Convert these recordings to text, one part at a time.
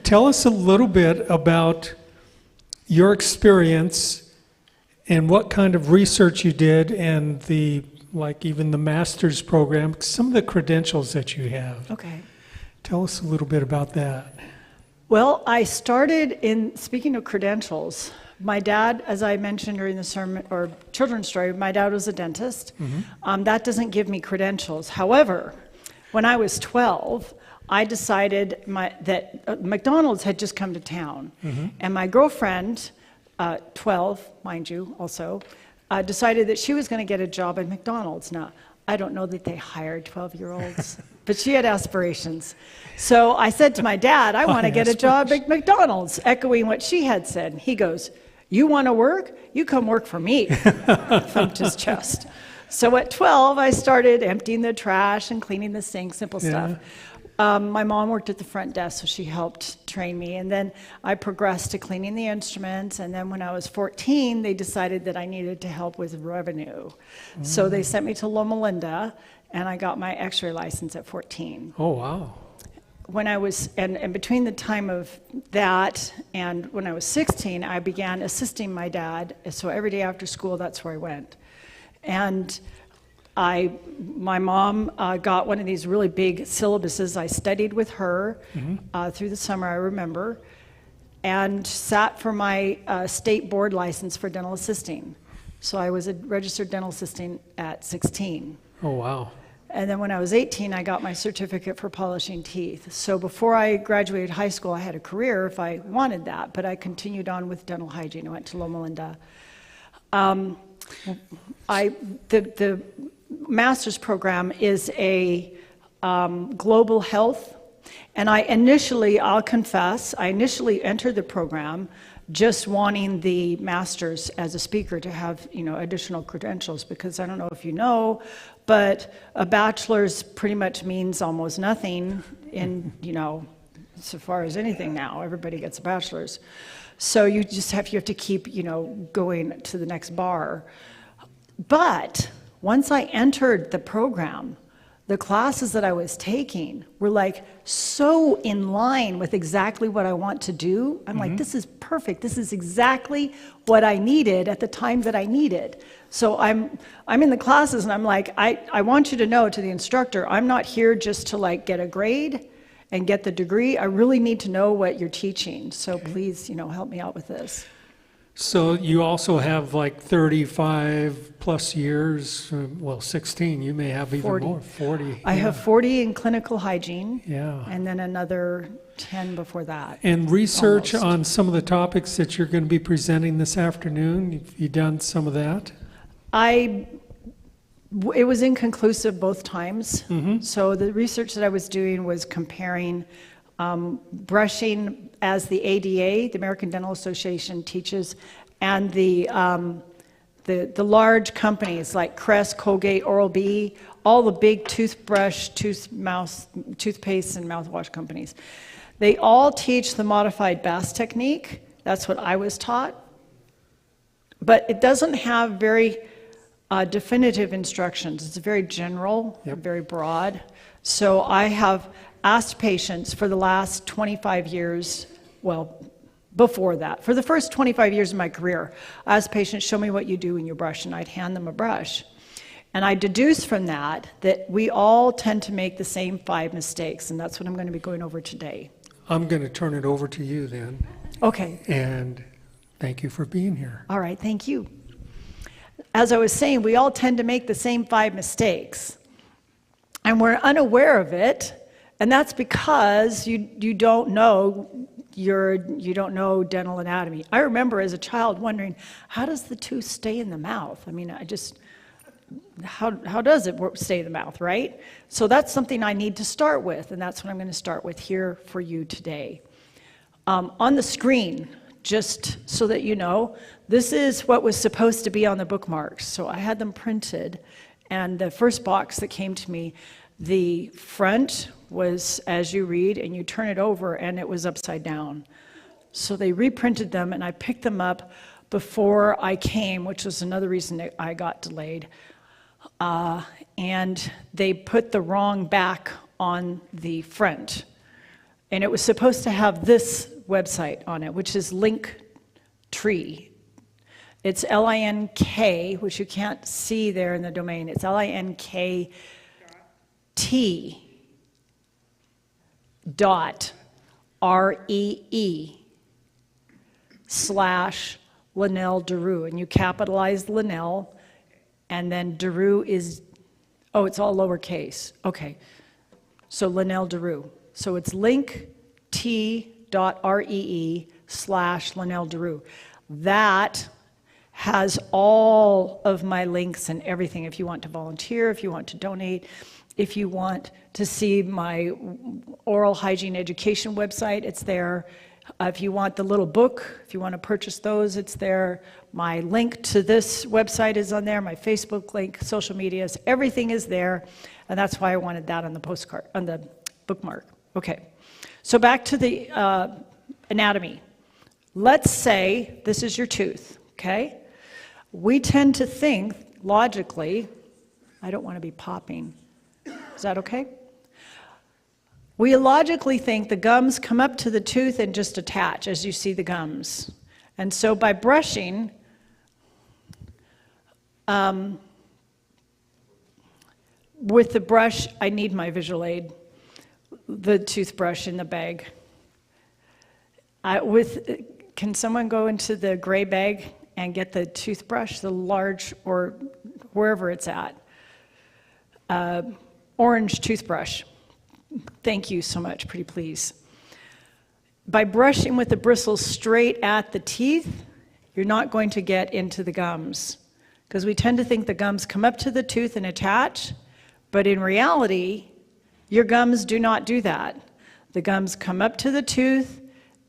tell us a little bit about your experience and what kind of research you did and even the master's program, some of the credentials that you have. Okay. Tell us a little bit about that. Well, I started speaking of credentials, my dad, as I mentioned during the sermon or children's story, my dad was a dentist. That doesn't give me credentials. However, when I was 12, I decided that McDonald's had just come to town. And my girlfriend, 12, mind you, also, decided that she was going to get a job at McDonald's. Now, I don't know that they hired 12-year-olds, but she had aspirations. So I said to my dad, I want to get a job at McDonald's, echoing what she had said. He goes, you want to work? You come work for me, thumped his chest. So at 12, I started emptying the trash and cleaning the sink, simple stuff. My mom worked at the front desk, so she helped train me. And then I progressed to cleaning the instruments. And then when I was 14, they decided that I needed to help with revenue. So they sent me to Loma Linda, and I got my x-ray license at 14. Oh, wow. When I was, and between the time of that and when I was 16, I began assisting my dad. So every day after school, that's where I went. And my mom got one of these really big syllabuses. I studied with her through the summer, I remember, and sat for my state board license for dental assisting. So I was a registered dental assistant at 16. Oh, wow. And then when I was 18, I got my certificate for polishing teeth. So before I graduated high school, I had a career if I wanted that, but I continued on with dental hygiene. I went to Loma Linda. The master's program is a global health, and I'll confess, I initially entered the program just wanting the master's as a speaker to have, additional credentials, because I don't know if you know, but a bachelor's pretty much means almost nothing in, so far as anything now. Everybody gets a bachelor's. So you have to keep, going to the next bar. But once I entered the program, the classes that I was taking were like so in line with exactly what I want to do. I'm like, this is perfect. This is exactly what I needed at the time that I needed. So I'm in the classes and I'm like, I want you to know, to the instructor, I'm not here just to get a grade and get the degree. I really need to know what you're teaching. So please, help me out with this. So you also have 35 plus years, 16, you may have even 40. more, 40. I have 40 in clinical hygiene, Yeah. and then another 10 before that. And research Almost. on some of the topics that you're going to be presenting this afternoon, have you done some of that? It was inconclusive both times. So the research that I was doing was comparing brushing as the ADA, the American Dental Association, teaches, and the large companies like Crest, Colgate, Oral-B, all the big toothbrush, toothpaste, and mouthwash companies. They all teach the modified Bass technique. That's what I was taught. But it doesn't have very definitive instructions. It's very general, very broad. So I have asked patients for the last 25 years, before that, for the first 25 years of my career, I asked patients, show me what you do when you brush, and I'd hand them a brush. And I deduced from that we all tend to make the same 5 mistakes, and that's what I'm going to be going over today. I'm going to turn it over to you then. Okay. And thank you for being here. All right, thank you. As I was saying, we all tend to make the same 5 mistakes, and we're unaware of it, and that's because you don't know dental anatomy. I remember as a child wondering, how does the tooth stay in the mouth? I mean, how does it stay in the mouth, right? So that's something I need to start with, and that's what I'm going to start with here for you today. On the screen, just so that you know, this is what was supposed to be on the bookmarks. So I had them printed, and the first box that came to me, the front was as you read, and you turn it over, and it was upside down. So they reprinted them, and I picked them up before I came, which was another reason that I got delayed. And they put the wrong back on the front. And it was supposed to have this website on it, which is Linktree. It's LINK, which you can't see there in the domain. It's LINKT dot REE/Linnell Daru. And you capitalize Linnell, and then Daru is, oh, it's all lowercase. Okay. So Linnell Daru. So it's linkt.ree/Linnell Daru. That has all of my links and everything. If you want to volunteer, if you want to donate, if you want to see my oral hygiene education website, it's there. If you want the little book, if you want to purchase those, it's there. My link to this website is on there, my Facebook link, social medias, everything is there. And that's why I wanted that on the postcard, on the bookmark. Okay, so back to the anatomy. Let's say this is your tooth, okay? We tend to think logically, I don't want to be popping. Is that okay? We logically think the gums come up to the tooth and just attach as you see the gums. And so by brushing, with the brush, I need my visual aid, the toothbrush in the bag. Can someone go into the gray bag and get the toothbrush, the large, or wherever it's at? Orange toothbrush. Thank you so much, pretty please. By brushing with the bristles straight at the teeth, you're not going to get into the gums, because we tend to think the gums come up to the tooth and attach, but in reality, your gums do not do that. The gums come up to the tooth,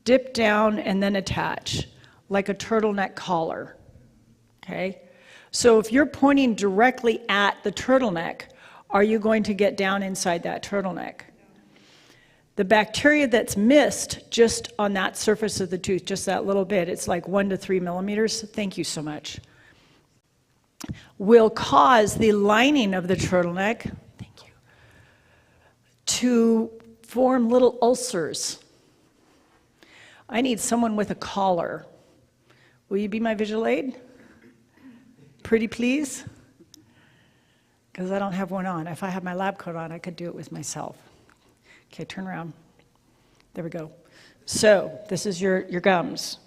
dip down, and then attach, like a turtleneck collar, okay? So if you're pointing directly at the turtleneck, are you going to get down inside that turtleneck? The bacteria that's missed just on that surface of the tooth, just that little bit, it's like 1 to 3 millimeters, thank you so much, will cause the lining of the turtleneck, thank you, to form little ulcers. I need someone with a collar. Will you be my visual aid? Pretty please? Because I don't have one on. If I had my lab coat on, I could do it with myself. Okay, turn around. There we go. So this is your gums.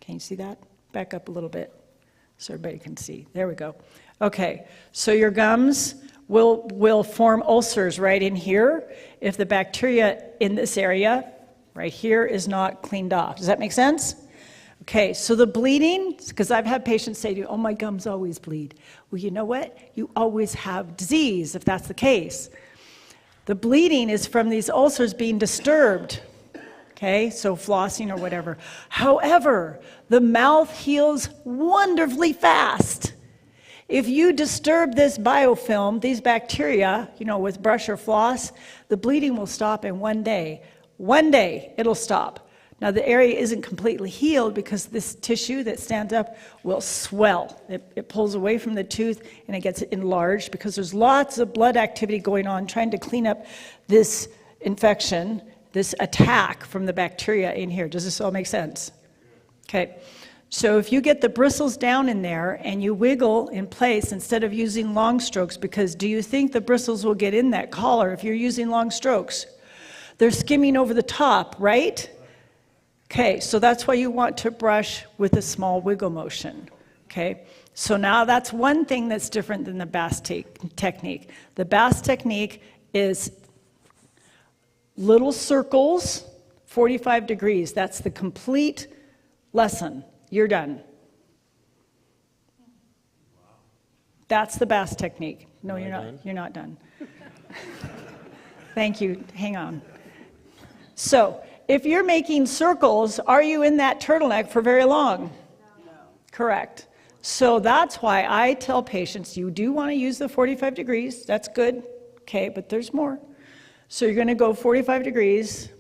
Can you see that? Back up a little bit so everybody can see. There we go. Okay, so your gums will form ulcers right in here if the bacteria in this area right here is not cleaned off. Does that make sense? Okay, so the bleeding, because I've had patients say to you, oh, my gums always bleed. Well, you know what? You always have disease if that's the case. The bleeding is from these ulcers being disturbed, okay? So flossing or whatever. However, the mouth heals wonderfully fast. If you disturb this biofilm, these bacteria, you know, with brush or floss, the bleeding will stop in 1 day. 1 day, it'll stop. Now, the area isn't completely healed because this tissue that stands up will swell. It pulls away from the tooth and it gets enlarged because there's lots of blood activity going on trying to clean up this infection, this attack from the bacteria in here. Does this all make sense? Okay. So if you get the bristles down in there and you wiggle in place instead of using long strokes, because do you think the bristles will get in that collar if you're using long strokes? They're skimming over the top, right? Okay, so that's why you want to brush with a small wiggle motion, okay? So now that's one thing that's different than the Bass technique. The Bass technique is little circles, 45 degrees. That's the complete lesson. You're done. That's the Bass technique. No, you're not. You're not done. Thank you. Hang on. So, if you're making circles, are you in that turtleneck for very long? No. Correct. So that's why I tell patients, you do want to use the 45 degrees. That's good. Okay, but there's more. So you're going to go 45 degrees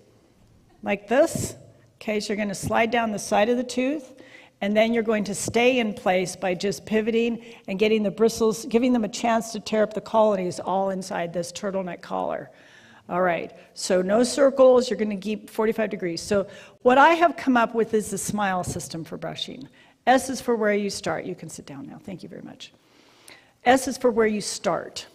like this. Okay, so you're going to slide down the side of the tooth, and then you're going to stay in place by just pivoting and getting the bristles, giving them a chance to tear up the colonies all inside this turtleneck collar. All right, so no circles, you're going to keep 45 degrees. So what I have come up with is the SMILE system for brushing. S is for where you start. You can sit down now. Thank you very much. S is for where you start.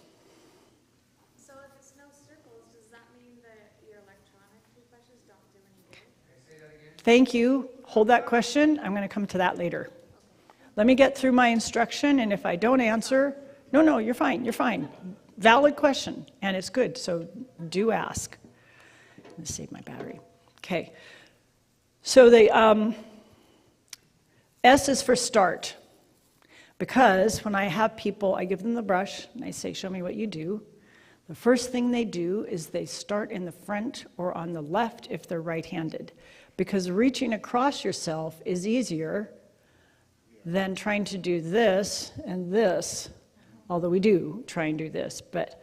So if it's no circles, does that mean that your electronic toothbrushes don't do any good? Say that again. Thank you. Hold that question. I'm going to come to that later. Let me get through my instruction, and if I don't answer, no, you're fine, you're fine. Valid question, and it's good, so do ask. Let's save my battery. Okay, so the S is for start, because when I have people, I give them the brush, and I say, show me what you do. The first thing they do is they start in the front or on the left if they're right-handed, because reaching across yourself is easier than trying to do this and this, although we do try and do this, but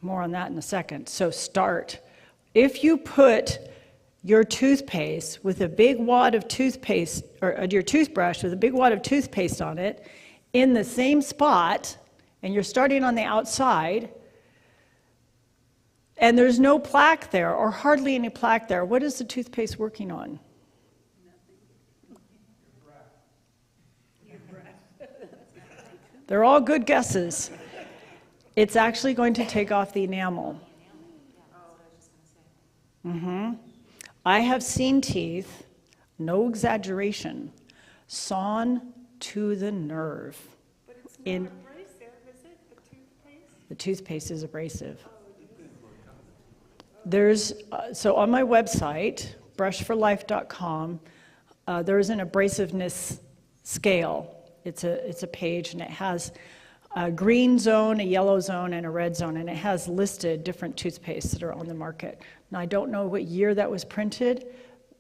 more on that in a second. So start. If you put your toothpaste with a big wad of toothpaste, or your toothbrush with a big wad of toothpaste on it, in the same spot, and you're starting on the outside, and there's no plaque there, or hardly any plaque there, what is the toothpaste working on? They're all good guesses. It's actually going to take off the enamel. I have seen teeth, no exaggeration, sawn to the nerve. But it's not abrasive, is it, the toothpaste? The toothpaste is abrasive. There's, so on my website, brushforlife.com, there's an abrasiveness scale. It's a page, and it has a green zone, a yellow zone, and a red zone, and it has listed different toothpastes that are on the market. Now, I don't know what year that was printed,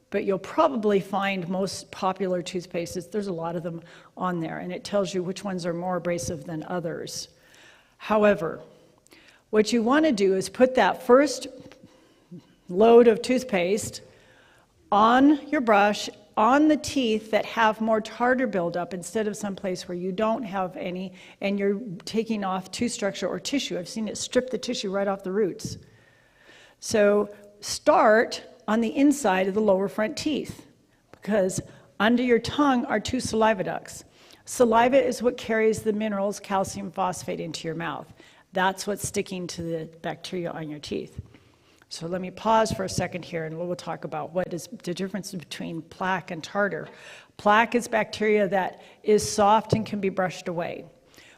but you'll probably find most popular toothpastes, there's a lot of them on there, and it tells you which ones are more abrasive than others. However, what you want to do is put that first load of toothpaste on your brush, on the teeth that have more tartar buildup instead of someplace where you don't have any and you're taking off tooth structure or tissue. I've seen it strip the tissue right off the roots. So start on the inside of the lower front teeth, because under your tongue are two saliva ducts. Saliva is what carries the minerals, calcium, phosphate into your mouth. That's what's sticking to the bacteria on your teeth. So let me pause for a second here, and we'll talk about what is the difference between plaque and tartar. Plaque is bacteria that is soft and can be brushed away.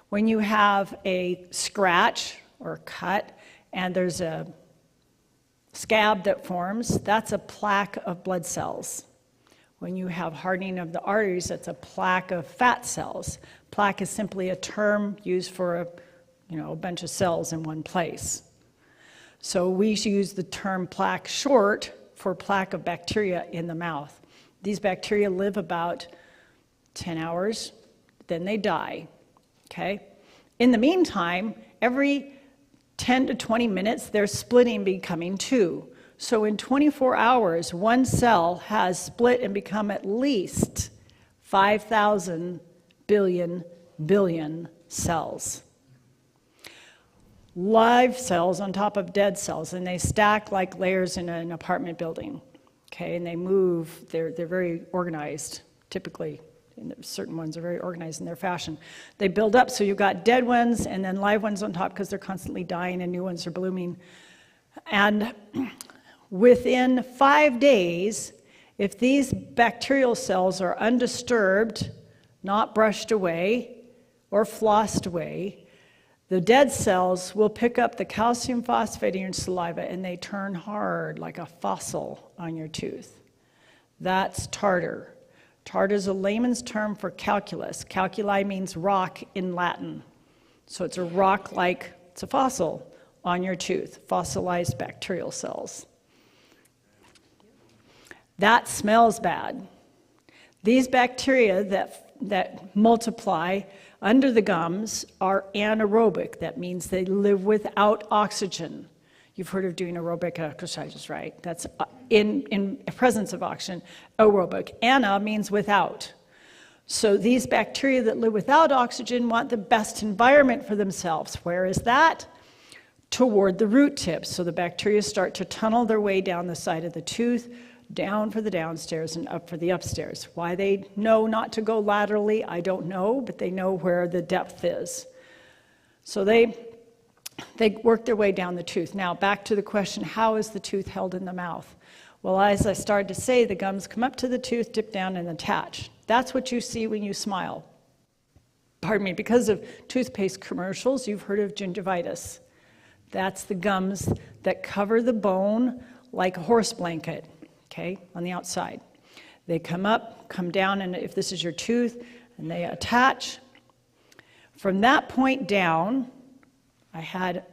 When you have a scratch or cut and there's a scab that forms, that's a plaque of blood cells. When you have hardening of the arteries, that's a plaque of fat cells. Plaque is simply a term used for a bunch of cells in one place. So we use the term plaque short for plaque of bacteria in the mouth. These bacteria live about 10 hours, then they die, okay? In the meantime, every 10 to 20 minutes, they're splitting, becoming two. So in 24 hours, one cell has split and become at least 5,000 billion cells. Live cells on top of dead cells, and they stack like layers in an apartment building, okay, and they move, they're very organized, typically, and certain ones are very organized in their fashion. They build up, so you've got dead ones and then live ones on top because they're constantly dying and new ones are blooming. And within 5 days, if these bacterial cells are undisturbed, not brushed away or flossed away, the dead cells will pick up the calcium phosphate in your saliva and they turn hard like a fossil on your tooth. That's tartar. Tartar is a layman's term for calculus. Calculi means rock in Latin. So it's a rock like, it's a fossil on your tooth, fossilized bacterial cells. That smells bad. These bacteria that multiply under the gums are anaerobic. That means they live without oxygen. You've heard of doing aerobic exercises, right? That's in presence of oxygen, aerobic. Ana means without. So these bacteria that live without oxygen want the best environment for themselves. Where is that? toward the root tips. So the bacteria start to tunnel their way down the side of the tooth, down for the downstairs and up for the upstairs. Why they know not to go laterally, I don't know, but they know where the depth is. So they work their way down the tooth. Now back to the question, how is the tooth held in the mouth? Well, as I started to say, the gums come up to the tooth, dip down, and attach. That's what you see when you smile. Pardon me, because of toothpaste commercials, you've heard of gingivitis. That's the gums that cover the bone like a horse blanket, okay, on the outside. They come up, come down, and if this is your tooth, and they attach. From that point down, I had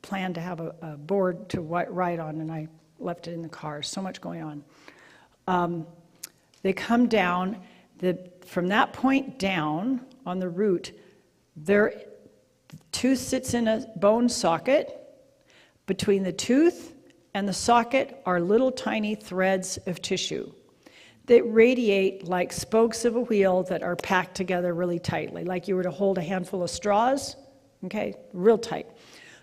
planned to have a board to write on, and I left it in the car. So much going on. They come down. From that point down on the root, their tooth sits in a bone socket. Between the tooth and the socket are little tiny threads of tissue that radiate like spokes of a wheel that are packed together really tightly, like you were to hold a handful of straws, okay, real tight.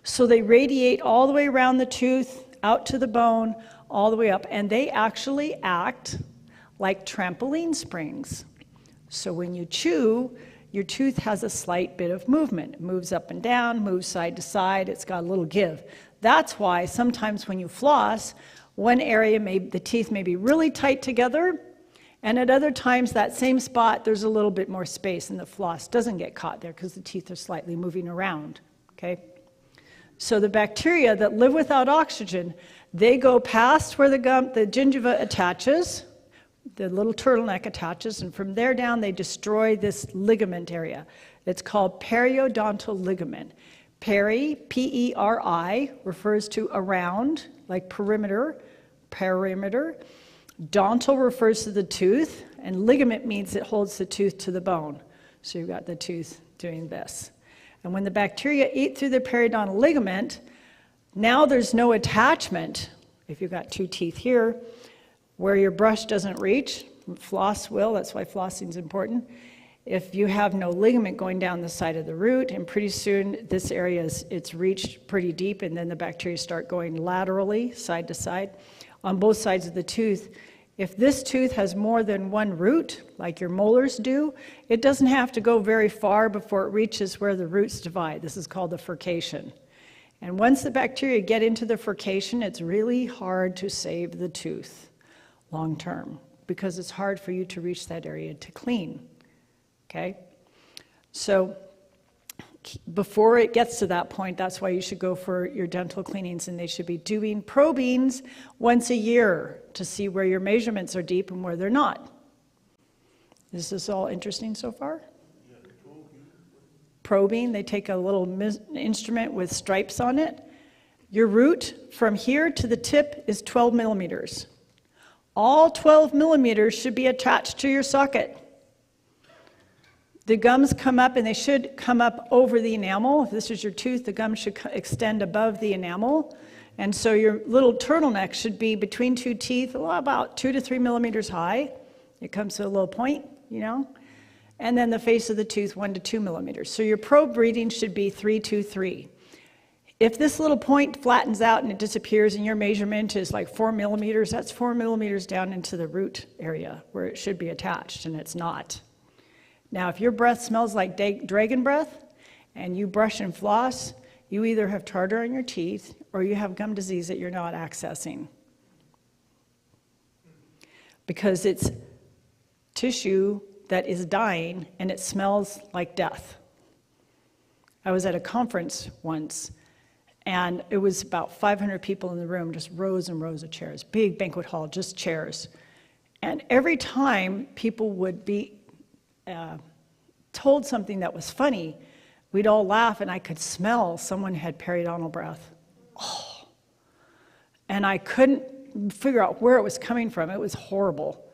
So they radiate all the way around the tooth, out to the bone, all the way up, and they actually act like trampoline springs. So when you chew, your tooth has a slight bit of movement. It moves up and down, moves side to side, it's got a little give. That's why sometimes when you floss, one area, the teeth may be really tight together, and at other times that same spot, there's a little bit more space and the floss doesn't get caught there because the teeth are slightly moving around, okay? So the bacteria that live without oxygen, they go past where the gingiva attaches, the little turtleneck attaches, and from there down they destroy this ligament area. It's called periodontal ligament. Peri, P-E-R-I, refers to around, like perimeter. Dontal refers to the tooth, and ligament means it holds the tooth to the bone. So you've got the tooth doing this. And when the bacteria eat through the periodontal ligament, now there's no attachment. If you've got two teeth here, where your brush doesn't reach, floss will, that's why flossing is important. If you have no ligament going down the side of the root, and pretty soon this area it's reached pretty deep, and then the bacteria start going laterally, side to side, on both sides of the tooth. If this tooth has more than one root, like your molars do, it doesn't have to go very far before it reaches where the roots divide. This is called the furcation. And once the bacteria get into the furcation, it's really hard to save the tooth long term, because it's hard for you to reach that area to clean. Okay, so before it gets to that point, that's why you should go for your dental cleanings, and they should be doing probings once a year to see where your measurements are deep and where they're not. Is this all interesting so far? Yeah, probing, they take a little instrument with stripes on it. Your root from here to the tip is 12 millimeters. All 12 millimeters should be attached to your socket. The gums come up, and they should come up over the enamel. If this is your tooth, the gums should extend above the enamel. And so your little turtleneck should be between two teeth, about 2 to 3 millimeters high. It comes to a little point, you know. And then the face of the tooth, 1 to 2 millimeters. So your probe reading should be 3, 2, 3. If this little point flattens out and it disappears and your measurement is like 4 millimeters, that's 4 millimeters down into the root area where it should be attached, and it's not. Now, if your breath smells like dragon breath and you brush and floss, you either have tartar on your teeth or you have gum disease that you're not accessing. Because it's tissue that is dying and it smells like death. I was at a conference once, and it was about 500 people in the room, just rows and rows of chairs, big banquet hall, just chairs. And every time people would be told something that was funny, we'd all laugh, and I could smell someone had periodontal breath. Oh. And I couldn't figure out where it was coming from. It was horrible.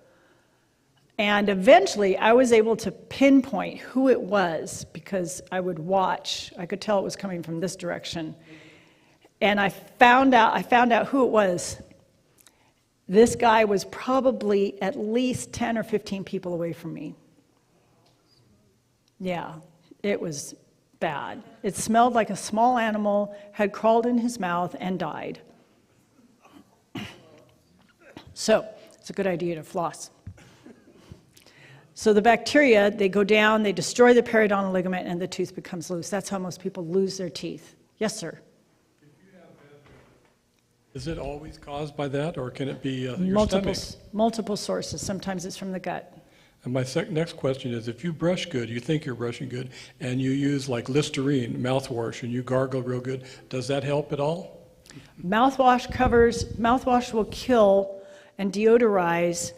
And eventually, I was able to pinpoint who it was because I would watch. I could tell it was coming from this direction. And I found out who it was. This guy was probably at least 10 or 15 people away from me. Yeah, it was bad. It smelled like a small animal had crawled in his mouth and died. So it's a good idea to floss. So the bacteria, they go down, they destroy the periodontal ligament, and the tooth becomes loose. That's how most people lose their teeth. Yes, sir? Is it always caused by that, or can it be your Multiple, stomach? multiple sources. Sometimes it's from the gut. And my next question is, if you brush good, you think you're brushing good, and you use like Listerine mouthwash, and you gargle real good, does that help at all? Mouthwash will kill and deodorize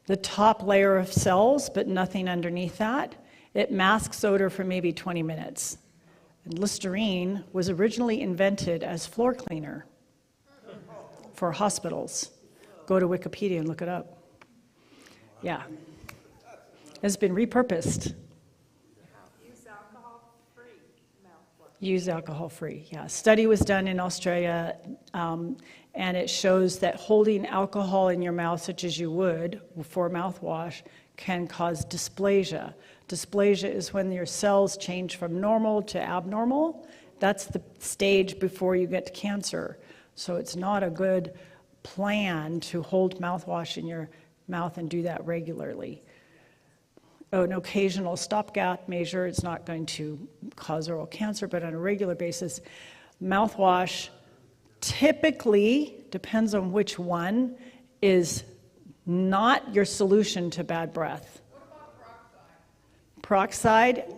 the top layer of cells, but nothing underneath that. It masks odor for maybe 20 minutes. And Listerine was originally invented as floor cleaner for hospitals. Go to Wikipedia and look it up. Yeah. It's been repurposed. Use alcohol-free mouthwash. Use alcohol-free, yeah. Study was done in Australia, and it shows that holding alcohol in your mouth, such as you would for mouthwash, can cause dysplasia. Dysplasia is when your cells change from normal to abnormal. That's the stage before you get to cancer. So it's not a good plan to hold mouthwash in your mouth and do that regularly. An occasional stopgap measure is not going to cause oral cancer, but on a regular basis, mouthwash typically, depends on which one, is not your solution to bad breath. What about Peroxide,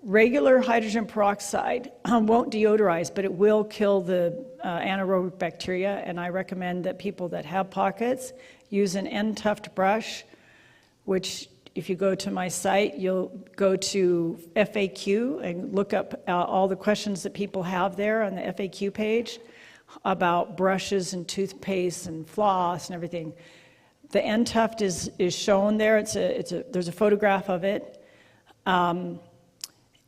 regular hydrogen peroxide won't deodorize, but it will kill the anaerobic bacteria, and I recommend that people that have pockets use an end-tuft brush, which if you go to my site, you'll go to FAQ and look up all the questions that people have there on the FAQ page about brushes and toothpaste and floss and everything. The end tuft is shown there. There's a photograph of it. And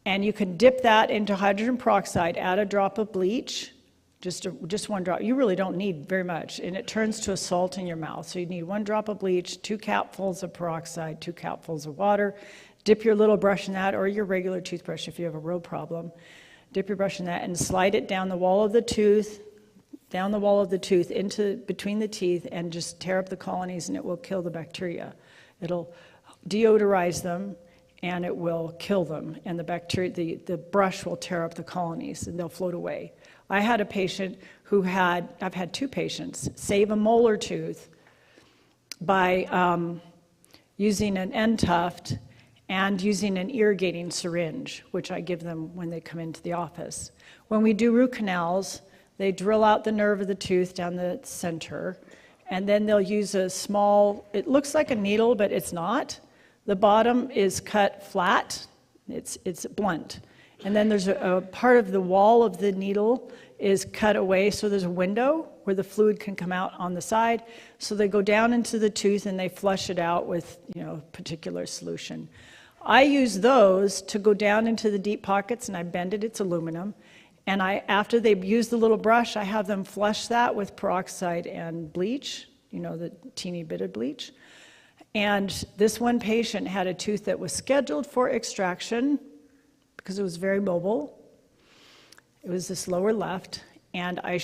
you can dip that into hydrogen peroxide, add a drop of bleach, just one drop. You really don't need very much, and it turns to a salt in your mouth. So you need 1 drop of bleach, 2 capfuls of peroxide, 2 capfuls of water. Dip your little brush in that, or your regular toothbrush if you have a real problem. Dip your brush in that and slide it down the wall of the tooth, into between the teeth, and just tear up the colonies, and it will kill the bacteria. It'll deodorize them, and it will kill them. And the bacteria, the brush will tear up the colonies, and they'll float away. I had a patient I've had 2 patients save a molar tooth by using an end tuft and using an irrigating syringe, which I give them when they come into the office. When we do root canals, they drill out the nerve of the tooth down the center, and then they'll use a small, it looks like a needle, but it's not. The bottom is cut flat, it's blunt. And then there's a part of the wall of the needle is cut away, so there's a window where the fluid can come out on the side. So they go down into the tooth and they flush it out with, particular solution. I use those to go down into the deep pockets, and I bend it, it's aluminum. And after they've used the little brush, I have them flush that with peroxide and bleach, the teeny bit of bleach. And this one patient had a tooth that was scheduled for extraction because it was very mobile. It was this lower left, and I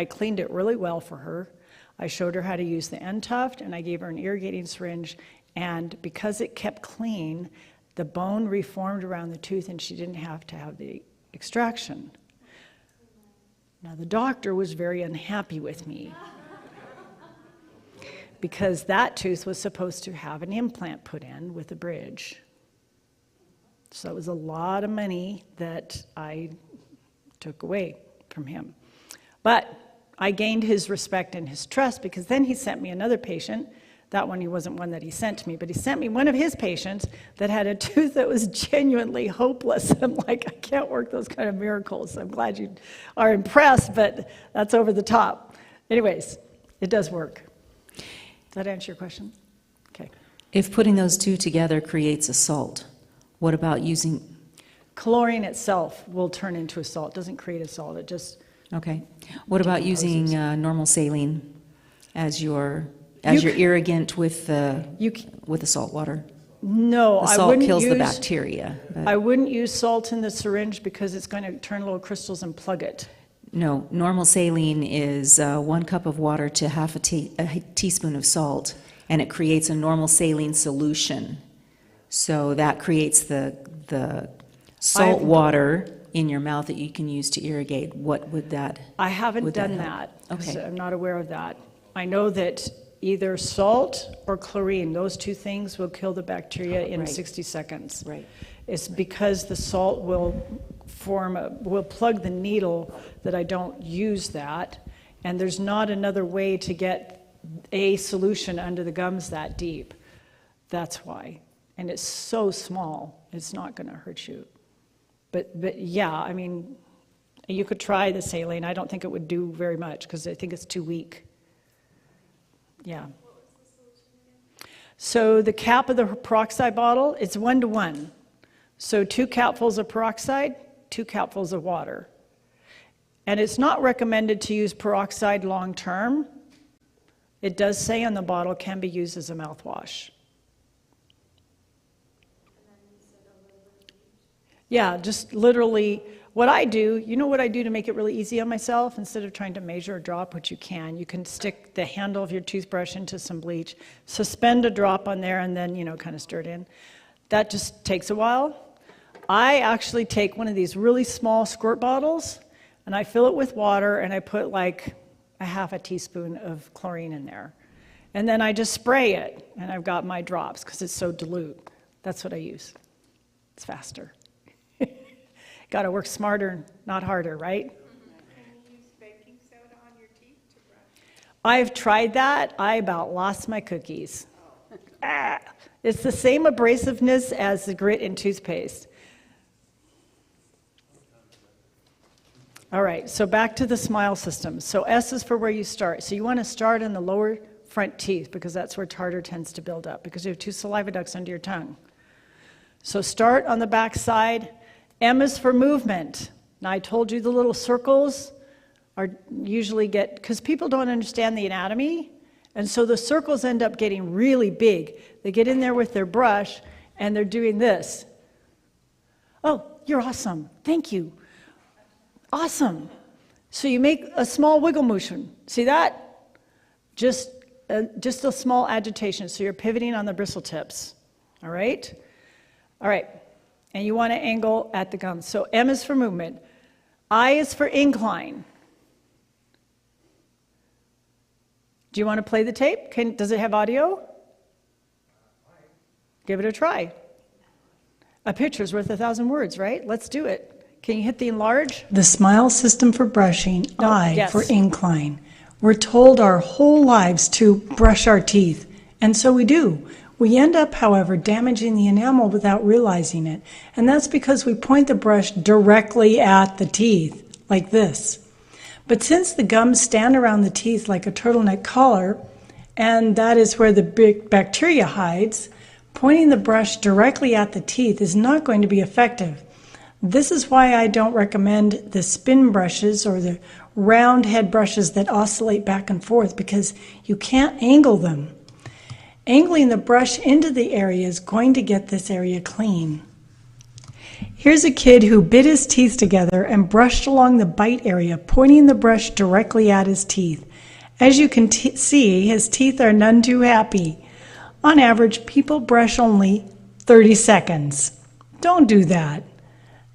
cleaned it really well for her. I showed her how to use the end tuft, and I gave her an irrigating syringe, and because it kept clean, the bone reformed around the tooth, and she didn't have to have the extraction. Now, the doctor was very unhappy with me because that tooth was supposed to have an implant put in with a bridge. So it was a lot of money that I took away from him. But I gained his respect and his trust, because then he sent me another patient. That one, he wasn't one that he sent to me, but he sent me one of his patients that had a tooth that was genuinely hopeless. I'm like, I can't work those kind of miracles. I'm glad you are impressed, but that's over the top. Anyways, it does work. Does that answer your question? Okay. If putting those 2 together creates a salt, what about using... Chlorine itself will turn into a salt. It doesn't create a salt. It just... Okay. What about using normal saline as your irrigant with the salt water? No, The I salt wouldn't kills the use, bacteria. But I wouldn't use salt in the syringe because it's going to turn little crystals and plug it. no, normal saline is 1 cup of water to half a teaspoon of salt, and it creates a normal saline solution. So that creates the salt I've- water in your mouth that you can use to irrigate. What would that? I haven't Would that done help? that. 'Cause Okay. I'm not aware of that. I know that either salt or chlorine, those two things will kill the bacteria in Right. 60 seconds. Right. It's because the salt will will plug the needle that I don't use that, and there's not another way to get a solution under the gums that deep. That's why. And it's so small, it's not going to hurt you. But yeah, I mean, you could try the saline. I don't think it would do very much because I think it's too weak. Yeah. So the cap of the peroxide bottle, it's 1 to 1. So 2 capfuls of peroxide, 2 capfuls of water. And it's not recommended to use peroxide long term. It does say on the bottle can be used as a mouthwash. Yeah, just literally, what I do, you know what I do to make it really easy on myself? Instead of trying to measure a drop, which you can stick the handle of your toothbrush into some bleach, suspend a drop on there, and then, kind of stir it in. That just takes a while. I actually take one of these really small squirt bottles, and I fill it with water, and I put like a half a teaspoon of chlorine in there. And then I just spray it, and I've got my drops, because it's so dilute. That's what I use. It's faster. Got to work smarter, not harder, right? Can you use baking soda on your teeth to brush? I've tried that. I about lost my cookies. It's the same abrasiveness as the grit in toothpaste. All right, so back to the smile system. So S is for where you start. So you want to start in the lower front teeth because that's where tartar tends to build up because you have 2 saliva ducts under your tongue. So start on the back side. M is for movement. Now I told you the little circles are usually because people don't understand the anatomy, and so the circles end up getting really big. They get in there with their brush, and they're doing this. Oh, you're awesome. Thank you. Awesome. So you make a small wiggle motion. See that? Just a small agitation. So you're pivoting on the bristle tips. All right? All right. And you want to angle at the gums. So M is for movement. I is for incline. Do you want to play the tape? Does it have audio? Give it a try. A picture's worth 1,000 words, right? Let's do it. Can you hit the enlarge? The smile system for brushing, No, I yes. for incline. We're told our whole lives to brush our teeth, and so we do. We end up, however, damaging the enamel without realizing it, and that's because we point the brush directly at the teeth, like this. But since the gums stand around the teeth like a turtleneck collar, and that is where the big bacteria hides, pointing the brush directly at the teeth is not going to be effective. This is why I don't recommend the spin brushes or the round head brushes that oscillate back and forth because you can't angle them. Angling the brush into the area is going to get this area clean. Here's a kid who bit his teeth together and brushed along the bite area, pointing the brush directly at his teeth. As you can see, his teeth are none too happy. On average, people brush only 30 seconds. Don't do that.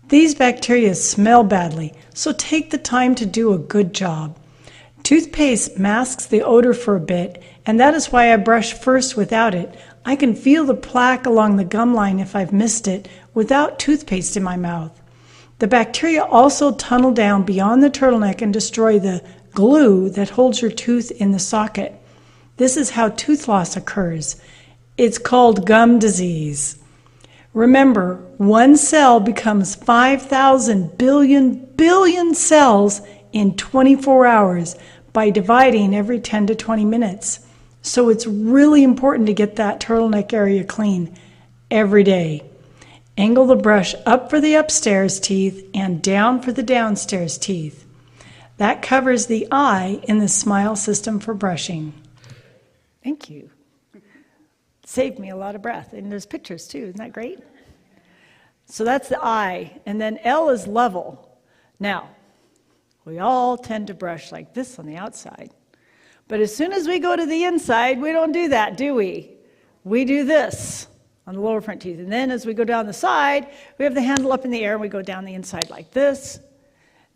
These bacteria smell badly, so take the time to do a good job. Toothpaste masks the odor for a bit, and that is why I brush first without it. I can feel the plaque along the gum line if I've missed it without toothpaste in my mouth. The bacteria also tunnel down beyond the turtleneck and destroy the glue that holds your tooth in the socket. This is how tooth loss occurs. It's called gum disease. Remember, one cell becomes 5,000 billion cells in 24 hours by dividing every 10 to 20 minutes. So it's really important to get that turtleneck area clean every day. Angle the brush up for the upstairs teeth and down for the downstairs teeth. That covers the I in the smile system for brushing. Thank you. Saved me a lot of breath. And there's pictures too, isn't that great? So that's the I, and then L is level. Now, we all tend to brush like this on the outside. But as soon as we go to the inside, we don't do that, do we? We do this on the lower front teeth. And then as we go down the side, we have the handle up in the air, and we go down the inside like this,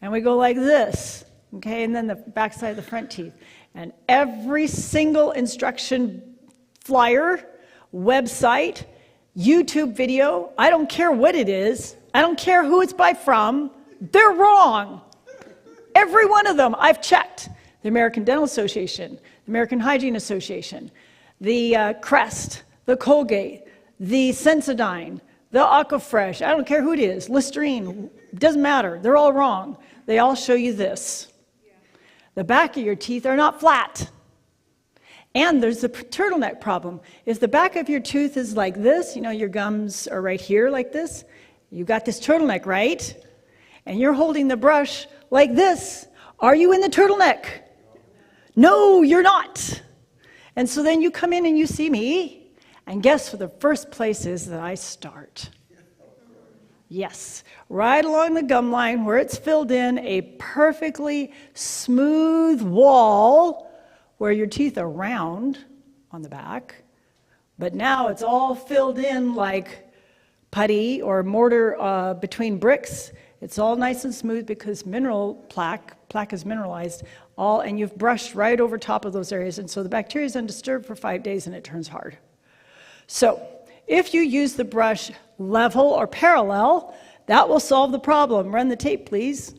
and we go like this, okay? And then the back side of the front teeth. And every single instruction flyer, website, YouTube video, I don't care what it is, I don't care who it's by from, they're wrong. Every one of them I've checked. The American Dental Association, the American Hygiene Association, the Crest, the Colgate, the Sensodyne, the Aquafresh, I don't care who it is, Listerine, doesn't matter, they're all wrong. They all show you this. The back of your teeth are not flat. And there's the turtleneck problem. If the back of your tooth is like this, you know, your gums are right here like this, you got this turtleneck, right? And you're holding the brush like this. Are you in the turtleneck? No, you're not. And so then you come in and you see me, and guess where the first place is that I start? Yes, right along the gum line where it's filled in, a perfectly smooth wall where your teeth are round on the back, but now it's all filled in like putty or mortar between bricks. It's all nice and smooth because plaque is mineralized, and you've brushed right over top of those areas, and so the bacteria is undisturbed for 5 days and it turns hard. So if you use the brush level or parallel, that will solve the problem. Run the tape, please.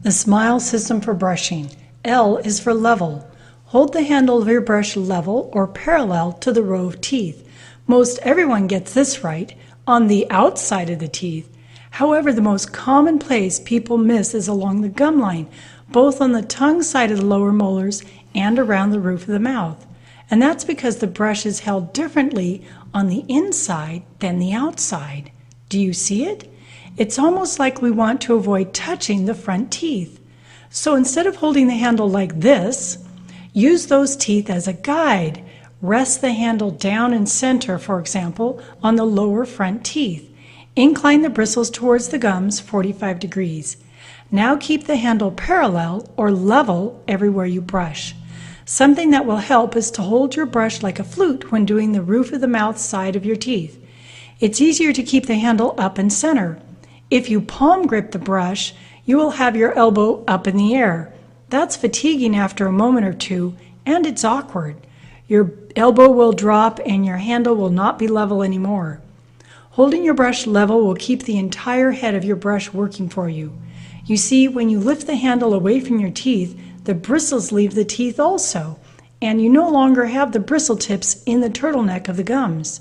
The smile system for brushing. L is for level. Hold the handle of your brush level or parallel to the row of teeth. Most everyone gets this right, on the outside of the teeth. However, the most common place people miss is along the gum line, both on the tongue side of the lower molars and around the roof of the mouth. And that's because the brush is held differently on the inside than the outside. Do you see it? It's almost like we want to avoid touching the front teeth. So instead of holding the handle like this, use those teeth as a guide. Rest the handle down and center, for example, on the lower front teeth. Incline the bristles towards the gums 45 degrees. Now keep the handle parallel or level everywhere you brush. Something that will help is to hold your brush like a flute when doing the roof of the mouth side of your teeth. It's easier to keep the handle up and center. If you palm grip the brush, you will have your elbow up in the air. That's fatiguing after a moment or two, and it's awkward. Your elbow will drop and your handle will not be level anymore. Holding your brush level will keep the entire head of your brush working for you. You see, when you lift the handle away from your teeth, the bristles leave the teeth also, and you no longer have the bristle tips in the turtleneck of the gums.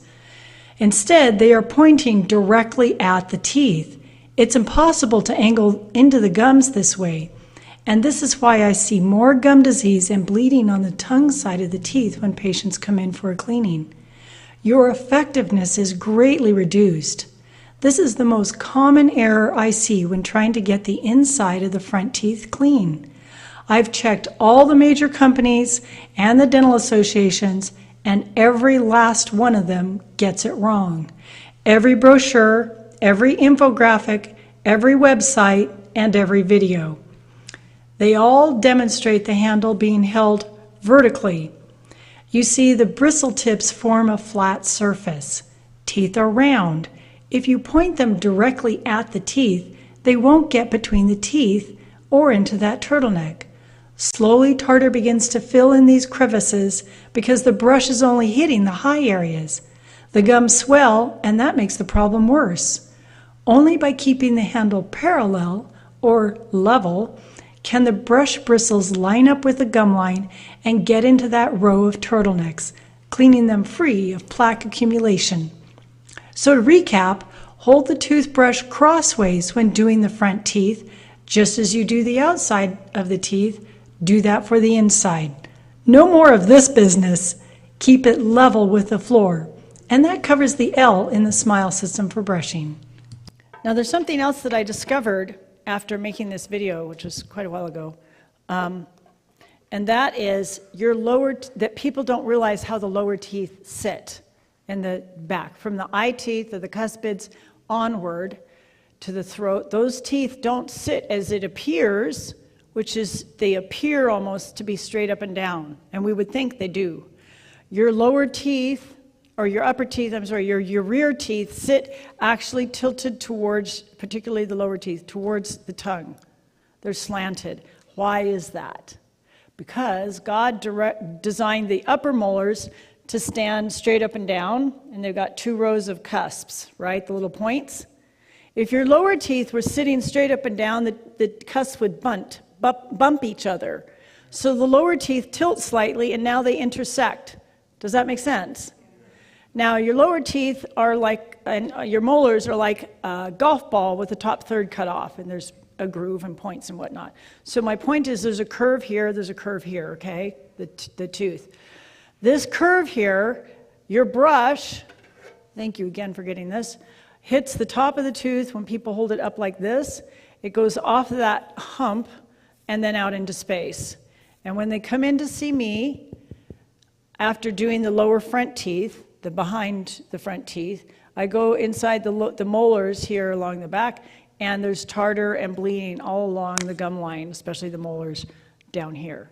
Instead, they are pointing directly at the teeth. It's impossible to angle into the gums this way, and this is why I see more gum disease and bleeding on the tongue side of the teeth when patients come in for a cleaning. Your effectiveness is greatly reduced. This is the most common error I see when trying to get the inside of the front teeth clean. I've checked all the major companies and the dental associations, and every last one of them gets it wrong. Every brochure, every infographic, every website, and every video. They all demonstrate the handle being held vertically. You see, the bristle tips form a flat surface. Teeth are round. If you point them directly at the teeth, they won't get between the teeth or into that turtleneck. Slowly, tartar begins to fill in these crevices because the brush is only hitting the high areas. The gums swell, and that makes the problem worse. Only by keeping the handle parallel or level can the brush bristles line up with the gum line and get into that row of turtlenecks, cleaning them free of plaque accumulation. So to recap, hold the toothbrush crossways when doing the front teeth, just as you do the outside of the teeth. Do that for the inside. No more of this business. Keep it level with the floor. And that covers the L in the smile system for brushing. Now there's something else that I discovered after making this video, which was quite a while ago. And that is your that people don't realize how the lower teeth sit in the back. From the eye teeth or the cuspids onward to the throat, those teeth don't sit as it appears, which is they appear almost to be straight up and down. And we would think they do. Your lower teeth, or your upper teeth, I'm sorry, your rear teeth sit actually tilted towards, particularly the lower teeth, towards the tongue. They're slanted. Why is that? Because God designed the upper molars to stand straight up and down, and they've got 2 rows of cusps, right, the little points. If your lower teeth were sitting straight up and down, the cusps would bump each other. So the lower teeth tilt slightly, and now they intersect. Does that make sense? Now, your lower teeth are like, and your molars are like a golf ball with the top third cut off, and there's a groove and points and whatnot. So my point is there's a curve here, there's a curve here, okay? The tooth. This curve here, your brush, thank you again for getting this, hits the top of the tooth when people hold it up like this. It goes off of that hump and then out into space. And when they come in to see me, after doing the lower front teeth, the behind the front teeth, I go inside the molars here along the back, and there's tartar and bleeding all along the gum line, especially the molars down here.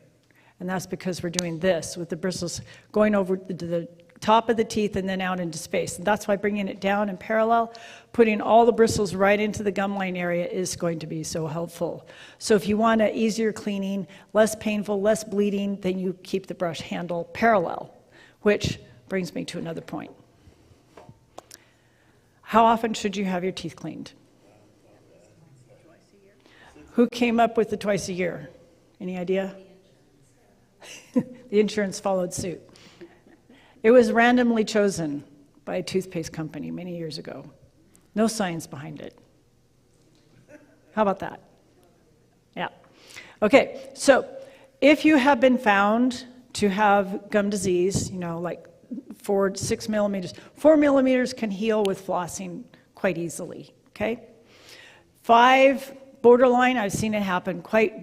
And that's because we're doing this with the bristles going over to the top of the teeth and then out into space. And that's why bringing it down in parallel, putting all the bristles right into the gum line area is going to be so helpful. So if you want an easier cleaning, less painful, less bleeding, then you keep the brush handle parallel, which brings me to another point. How often should you have your teeth cleaned? Who came up with the twice a year? Any idea? The insurance followed suit. It was randomly chosen by a toothpaste company many years ago. No science behind it. How about that? Yeah. Okay, so if you have been found to have gum disease, you know, like 4 to 6 millimeters, 4 millimeters can heal with flossing quite easily, okay? 5, borderline, I've seen it happen quite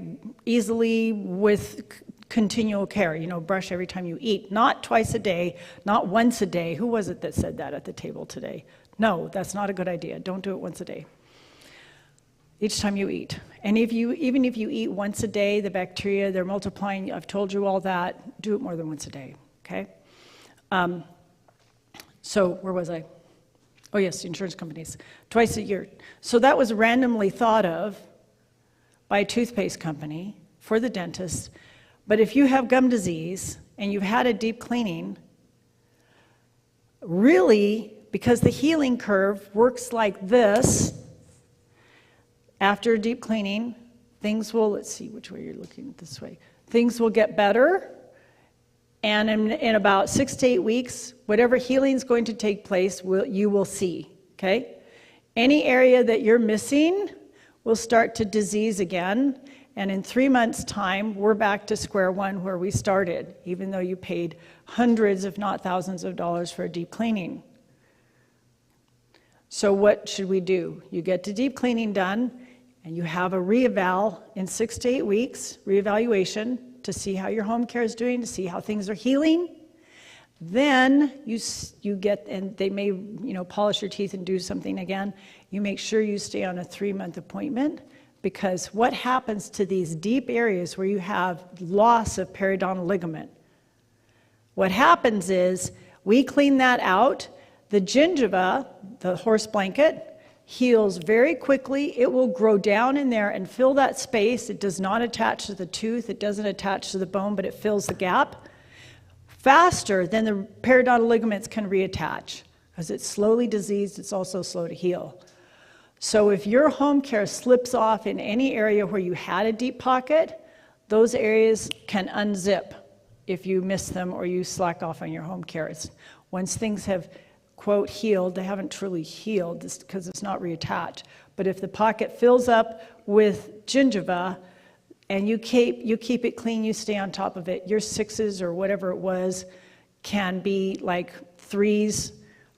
easily with continual care. You know, brush every time you eat, not twice a day, not once a day. Who was it that said that at the table today? No, that's not a good idea. Don't do it once a day. Each time you eat. And even if you eat once a day, the bacteria, they're multiplying. I've told you all that. Do it more than once a day, okay? So where was I? Oh yes, the insurance companies. Twice a year. So that was randomly thought of by a toothpaste company for the dentist. But if you have gum disease and you've had a deep cleaning, really, because the healing curve works like this, after deep cleaning, things will, let's see which way you're looking, this way, things will get better. And in about 6 to 8 weeks, whatever healing is going to take place, you will see, okay? Any area that you're missing will start to disease again. And in 3 months' time, we're back to square one where we started, even though you paid hundreds, if not thousands of dollars for a deep cleaning. So what should we do? You get the deep cleaning done, and you have a reeval in 6 to 8 weeks, reevaluation, to see how your home care is doing, to see how things are healing. Then you get, and they may, you know, polish your teeth and do something again. You make sure you stay on a 3-month appointment, because what happens to these deep areas where you have loss of periodontal ligament? What happens is we clean that out. The gingiva, the horse blanket, heals very quickly. It will grow down in there and fill that space. It does not attach to the tooth. It doesn't attach to the bone, but it fills the gap faster than the periodontal ligaments can reattach. Because it's slowly diseased, it's also slow to heal. So if your home care slips off in any area where you had a deep pocket, those areas can unzip if you miss them or you slack off on your home care. Once things have, quote, healed, they haven't truly healed because it's not reattached. But if the pocket fills up with gingiva and you keep it clean, you stay on top of it, your 6s or whatever it was can be like 3s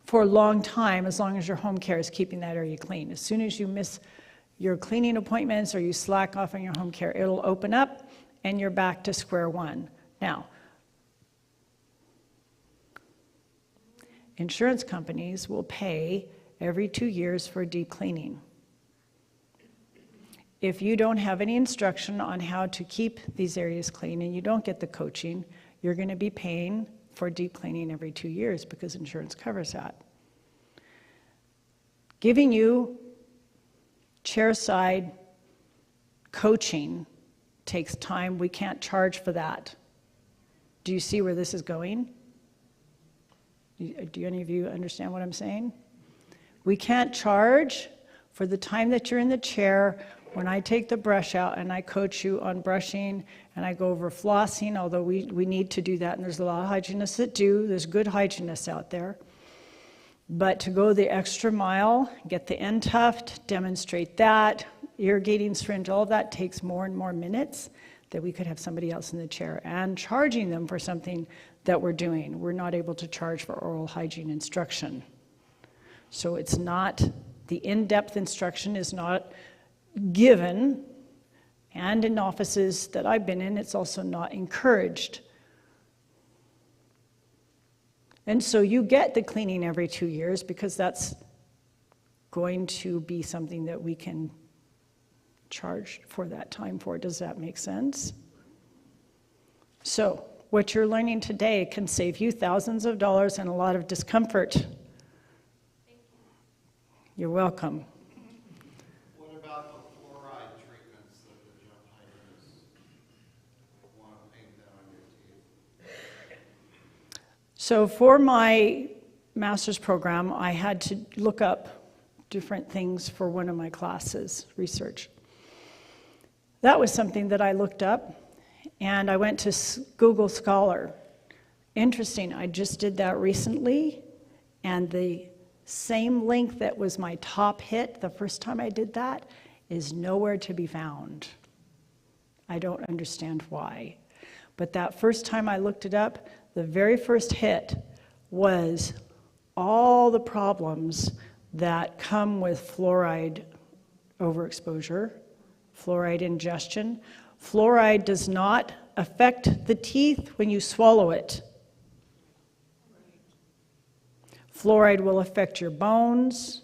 for a long time, as long as your home care is keeping that area clean. As soon as you miss your cleaning appointments or you slack off on your home care, it'll open up and you're back to square one. Now, insurance companies will pay every 2 years for deep cleaning. If you don't have any instruction on how to keep these areas clean and you don't get the coaching, you're going to be paying for deep cleaning every 2 years because insurance covers that. Giving you chairside coaching takes time. We can't charge for that. Do you see where this is going? Do any of you understand what I'm saying? We can't charge for the time that you're in the chair when I take the brush out and I coach you on brushing and I go over flossing, although we need to do that, and there's a lot of hygienists that do. There's good hygienists out there. But to go the extra mile, get the end tuft, demonstrate that, irrigating syringe, all of that takes more and more minutes that we could have somebody else in the chair, and charging them for something that we're doing. We're not able to charge for oral hygiene instruction. So it's not, the in-depth instruction is not given, and in offices that I've been in, it's also not encouraged. And so you get the cleaning every 2 years because that's going to be something that we can charge for that time for. Does that make sense? So what you're learning today can save you thousands of dollars and a lot of discomfort. Thank you. You're welcome. What about the fluoride treatments that the gym hygienists want to paint down on your teeth? So for my master's program, I had to look up different things for one of my classes, research. That was something that I looked up, and I went to Google Scholar. Interesting, I just did that recently, and the same link that was my top hit the first time I did that is nowhere to be found. I don't understand why. But that first time I looked it up, the very first hit was all the problems that come with fluoride overexposure, fluoride ingestion. Fluoride does not affect the teeth when you swallow it. Fluoride will affect your bones,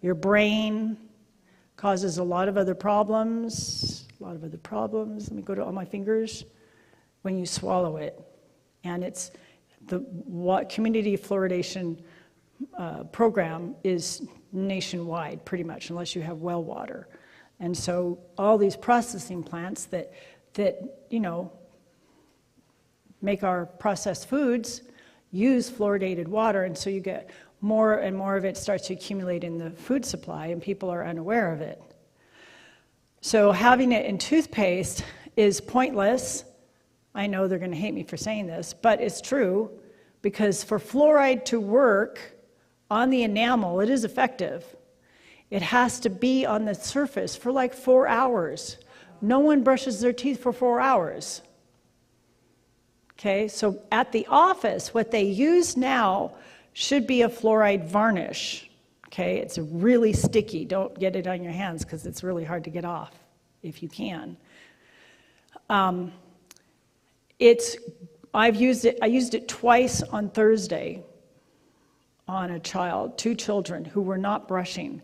your brain, causes a lot of other problems, Let me go to all my fingers when you swallow it. And it's the community fluoridation program is nationwide pretty much, unless you have well water. And so all these processing plants that you know, make our processed foods use fluoridated water, and so you get more and more of it starts to accumulate in the food supply, and people are unaware of it. So having it in toothpaste is pointless. I know they're going to hate me for saying this, but it's true, because for fluoride to work on the enamel, it is effective. It has to be on the surface for like 4 hours. No one brushes their teeth for 4 hours. Okay, so at the office, what they use now should be a fluoride varnish. Okay, it's really sticky. Don't get it on your hands because it's really hard to get off if you can. I used it twice on Thursday on a child, 2 children who were not brushing.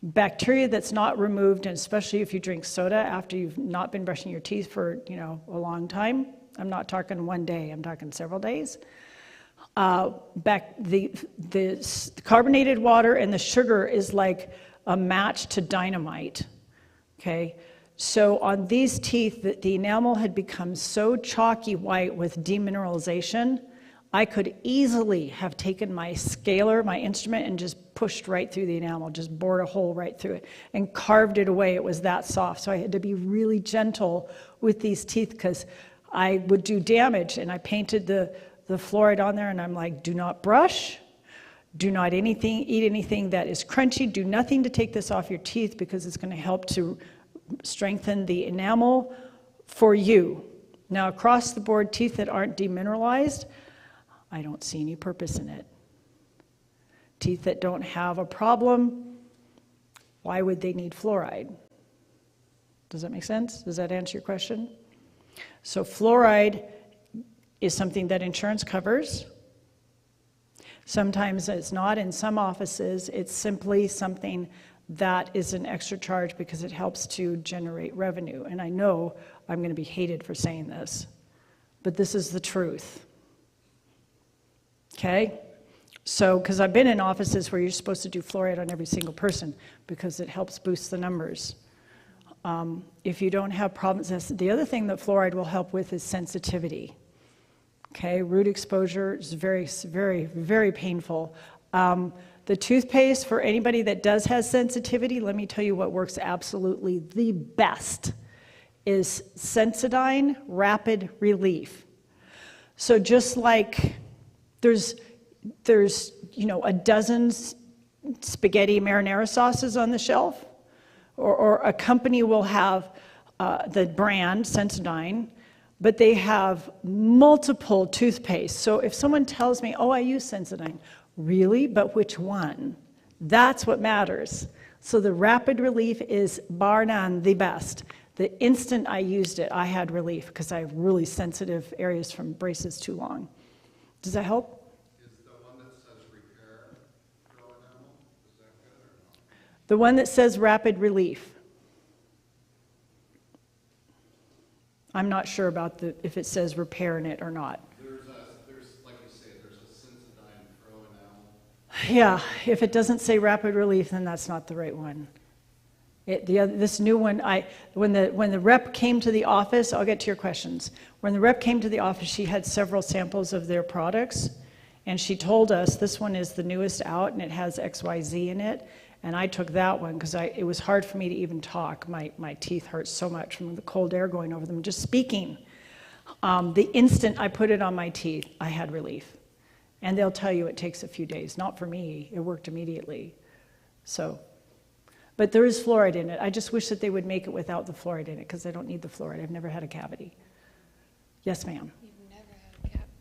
Bacteria that's not removed, and especially if you drink soda after you've not been brushing your teeth for, you know, a long time. I'm not talking one day, I'm talking several days. The carbonated water and the sugar is like a match to dynamite, okay? So on these teeth, the enamel had become so chalky white with demineralization, I could easily have taken my scaler, my instrument, and just pushed right through the enamel, just bored a hole right through it, and carved it away. It was that soft. So I had to be really gentle with these teeth because I would do damage, and I painted the fluoride on there, and I'm like, do not brush, do not eat anything that is crunchy, do nothing to take this off your teeth because it's going to help to strengthen the enamel for you. Now, across the board, teeth that aren't demineralized, I don't see any purpose in it. Teeth that don't have a problem, why would they need fluoride? Does that make sense? Does that answer your question? So fluoride is something that insurance covers. Sometimes it's not. In some offices, it's simply something that is an extra charge because it helps to generate revenue. And I know I'm going to be hated for saying this, but this is the truth. Okay? So, because I've been in offices where you're supposed to do fluoride on every single person because it helps boost the numbers. If you don't have problems, the other thing that fluoride will help with is sensitivity. Okay, root exposure is very, very, very painful. The toothpaste, for anybody that does have sensitivity, let me tell you what works absolutely the best is Sensodyne Rapid Relief. So just like there's a dozen spaghetti marinara sauces on the shelf, or a company will have the brand Sensodyne, but they have multiple toothpaste. So if someone tells me, oh, I use Sensodyne, really? But which one? That's what matters. So the Rapid Relief is bar none the best. The instant I used it, I had relief because I have really sensitive areas from braces too long. Does that help? Is the one that says repair grow enamel? Is that good or not? The one that says Rapid Relief. I'm not sure about if it says repair in it or not. There's like you say, there's a Sensodyne Pro enamel. Yeah, if it doesn't say Rapid Relief, then that's not the right one. This new one, when the rep came to the office, I'll get to your questions. When the rep came to the office, she had several samples of their products, and she told us this one is the newest out, and it has XYZ in it. And I took that one because it was hard for me to even talk. My teeth hurt so much from the cold air going over them, just speaking. The instant I put it on my teeth, I had relief. And they'll tell you it takes a few days. Not for me. It worked immediately. So, but there is fluoride in it. I just wish that they would make it without the fluoride in it because I don't need the fluoride. I've never had a cavity. Yes, ma'am.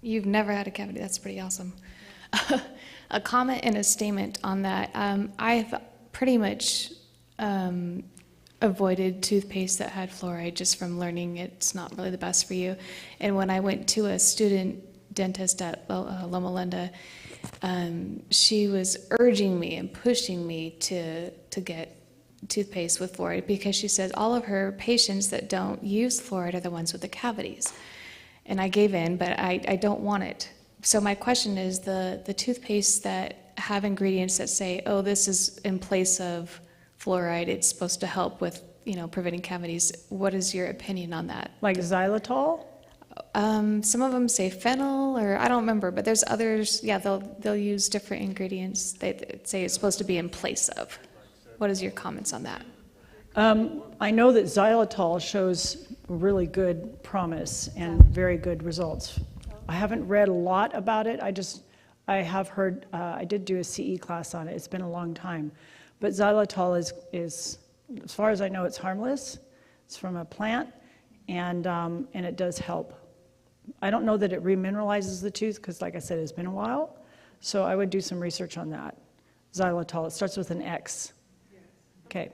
You've never had a cavity. That's pretty awesome. A comment and a statement on that. I've pretty much avoided toothpaste that had fluoride just from learning it's not really the best for you. And when I went to a student dentist at Loma Linda, she was urging me and pushing me to get toothpaste with fluoride because she said all of her patients that don't use fluoride are the ones with the cavities. And I gave in, but I don't want it. So my question is, the toothpaste that have ingredients that say, oh, this is in place of fluoride, it's supposed to help with, preventing cavities. What is your opinion on that? Like xylitol? Some of them say phenyl, or I don't remember, but there's others, yeah, they'll use different ingredients. They say it's supposed to be in place of. What is your comments on that? I know that xylitol shows really good promise and very good results. I haven't read a lot about it. I have heard, I did do a CE class on it. It's been a long time. But xylitol is, as far as I know, it's harmless. It's from a plant, and it does help. I don't know that it remineralizes the tooth because, like I said, it's been a while. So I would do some research on that. Xylitol, it starts with an X. Okay.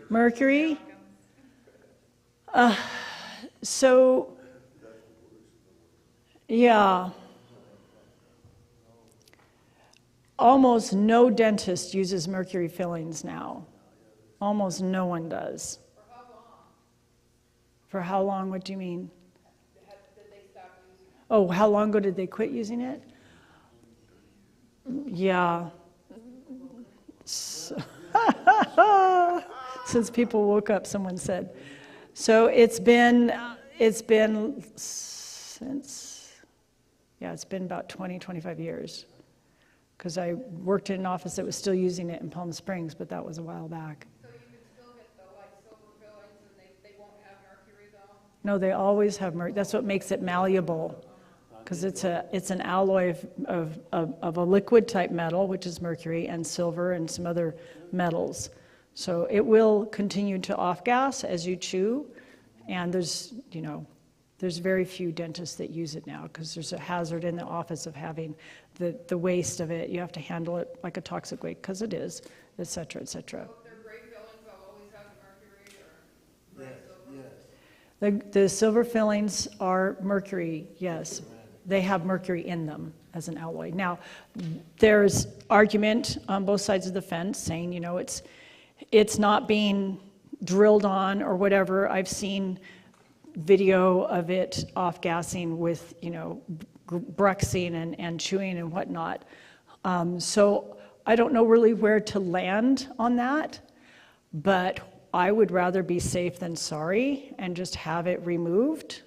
Mercury? So, yeah. Almost no dentist uses mercury fillings now. Almost no one does. For how long? For how long? What do you mean? Did they stop using it? Oh, how long ago did they quit using it? Yeah. So since people woke up, someone said. So it's been since, yeah, it's been about 20, 25 years. Because I worked in an office that was still using it in Palm Springs, but that was a while back. So you can still get the silver fillings and they won't have mercury though? No, they always have mercury. That's what makes it malleable. Because it's an alloy of a liquid type metal, which is mercury, and silver and some other metals. So it will continue to off gas as you chew, and there's, There's very few dentists that use it now because there's a hazard in the office of having the waste of it. You have to handle it like a toxic waste, because it is, et cetera, et cetera. So if they're gray fillings, they'll always have mercury or gray silver? The silver fillings are mercury, yes. They have mercury in them as an alloy. Now, there's argument on both sides of the fence saying, you know, it's not being drilled on or whatever. I've seen video of it off-gassing with, you know, bruxing and chewing and whatnot. So I don't know really where to land on that, but I would rather be safe than sorry and just have it removed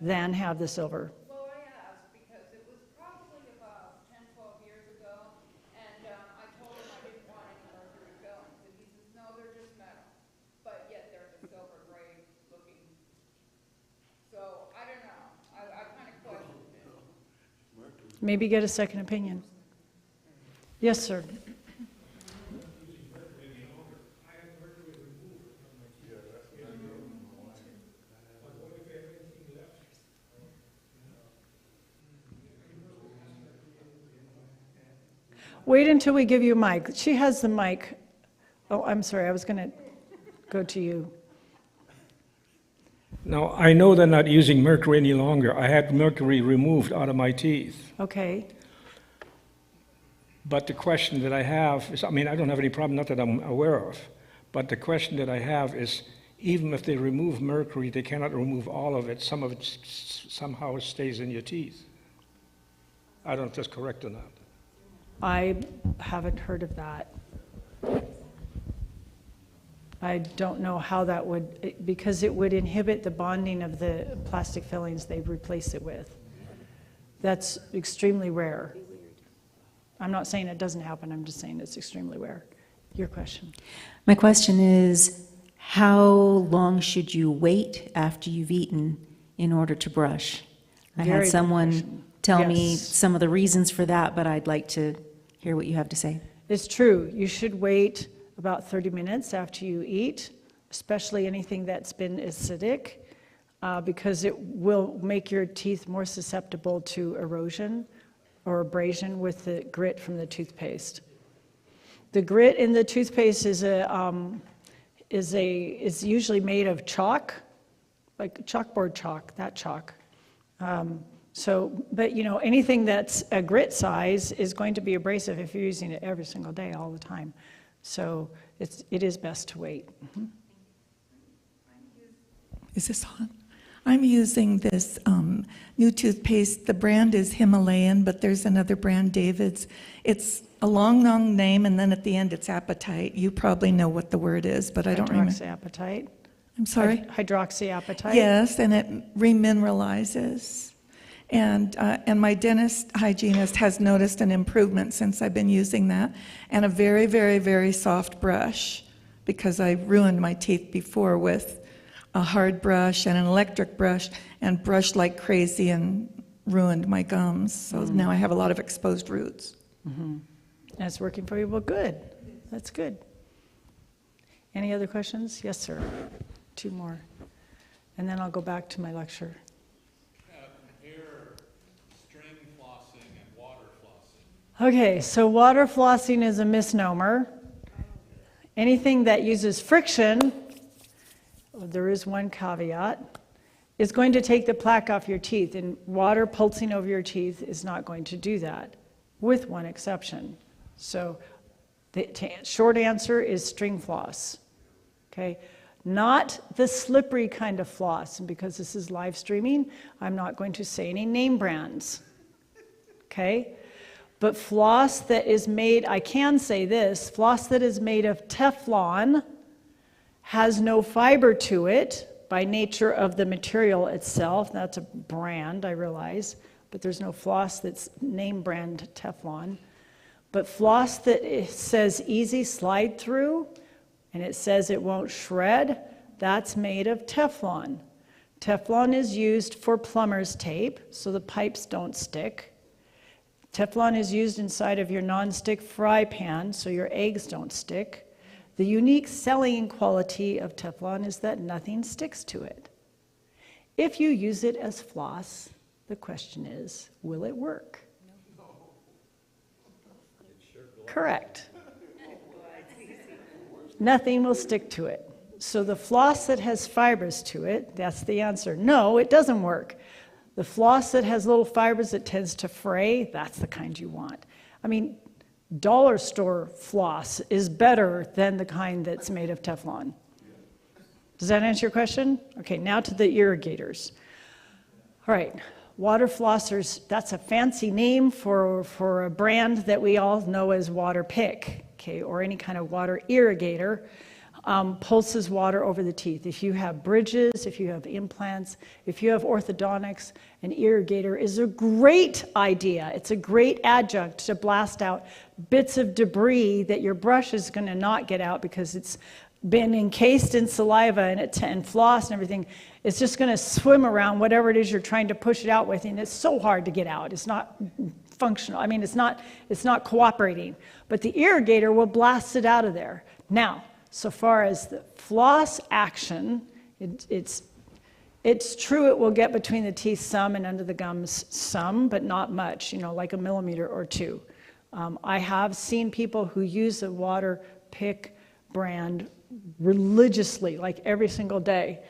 than have the silver. Well, I asked because it was probably about 10, 12 years ago, and I told him I didn't want any mercury fillings, and he says, no, they're just metal, but yet they're the silver gray looking. So I don't know. I kind of questioned it. Maybe get a second opinion. Yes, sir. Wait until we give you a mic. She has the mic. Oh, I'm sorry. I was going to go to you. Now, I know they're not using mercury any longer. I had mercury removed out of my teeth. Okay. But the question that I have is, I mean, I don't have any problem, not that I'm aware of, but the question that I have is, even if they remove mercury, they cannot remove all of it. Some of it somehow stays in your teeth. I don't know if that's correct or not. I haven't heard of that. I don't know how that would, because it would inhibit the bonding of the plastic fillings they replace it with. That's extremely rare. I'm not saying it doesn't happen, I'm just saying it's extremely rare. Your question. My question is, how long should you wait after you've eaten in order to brush? I Very had good someone question. tell me Yes. some of the reasons for that, but I'd like to hear what you have to say. It's true. You should wait about 30 minutes after you eat, especially anything that's been acidic, because it will make your teeth more susceptible to erosion or abrasion with the grit from the toothpaste. The grit in the toothpaste is usually made of chalk, like chalkboard chalk, that chalk. But you know, anything that's a grit size is going to be abrasive if you're using it every single day, all the time. So it is best to wait. Mm-hmm. Is this on? I'm using this new toothpaste. The brand is Himalayan, but there's another brand, David's. It's a long name, and then at the end it's apatite. You probably know what the word is, but I don't remember. Hydroxyapatite. I'm sorry? Hydroxyapatite. Yes, and it remineralizes. And my dentist hygienist has noticed an improvement since I've been using that, and a very, very, very soft brush, because I ruined my teeth before with a hard brush and an electric brush, and brushed like crazy and ruined my gums. So now I have a lot of exposed roots. Mm-hmm. And it's working for you? Well, good. That's good. Any other questions? Yes, sir. 2 more. And then I'll go back to my lecture. Compare string flossing and water flossing. Okay, so water flossing is a misnomer. Anything that uses friction, there is one caveat, is going to take the plaque off your teeth, and water pulsing over your teeth is not going to do that, with one exception. So the short answer is string floss, okay? Not the slippery kind of floss, and because this is live streaming, I'm not going to say any name brands, okay? But floss that is made, I can say this, floss that is made of Teflon has no fiber to it by nature of the material itself. That's a brand, I realize, but there's no floss that's name brand Teflon. But floss that says easy slide through, and it says it won't shred, that's made of Teflon. Teflon is used for plumber's tape, so the pipes don't stick. Teflon is used inside of your nonstick fry pan, so your eggs don't stick. The unique selling quality of Teflon is that nothing sticks to it. If you use it as floss, the question is, will it work? Correct. Nothing will stick to it. So the floss that has fibers to it, that's the answer. No, it doesn't work. The floss that has little fibers that tends to fray, that's the kind you want. I mean, dollar store floss is better than the kind that's made of Teflon. Does that answer your question? Okay, now to the irrigators. All right, water flossers, that's a fancy name for a brand that we all know as Water Pick, okay, or any kind of water irrigator. Pulses water over the teeth. If you have bridges, if you have implants, if you have orthodontics, an irrigator is a great idea. It's a great adjunct to blast out bits of debris that your brush is going to not get out because it's been encased in saliva and floss and everything. It's just going to swim around whatever it is you're trying to push it out with, and it's so hard to get out. It's not functional. I mean, it's not cooperating. But the irrigator will blast it out of there. Now, so far as the floss action, it's true it will get between the teeth some and under the gums some, but not much, like a millimeter or two. I have seen people who use a Water Pick brand religiously, like every single day,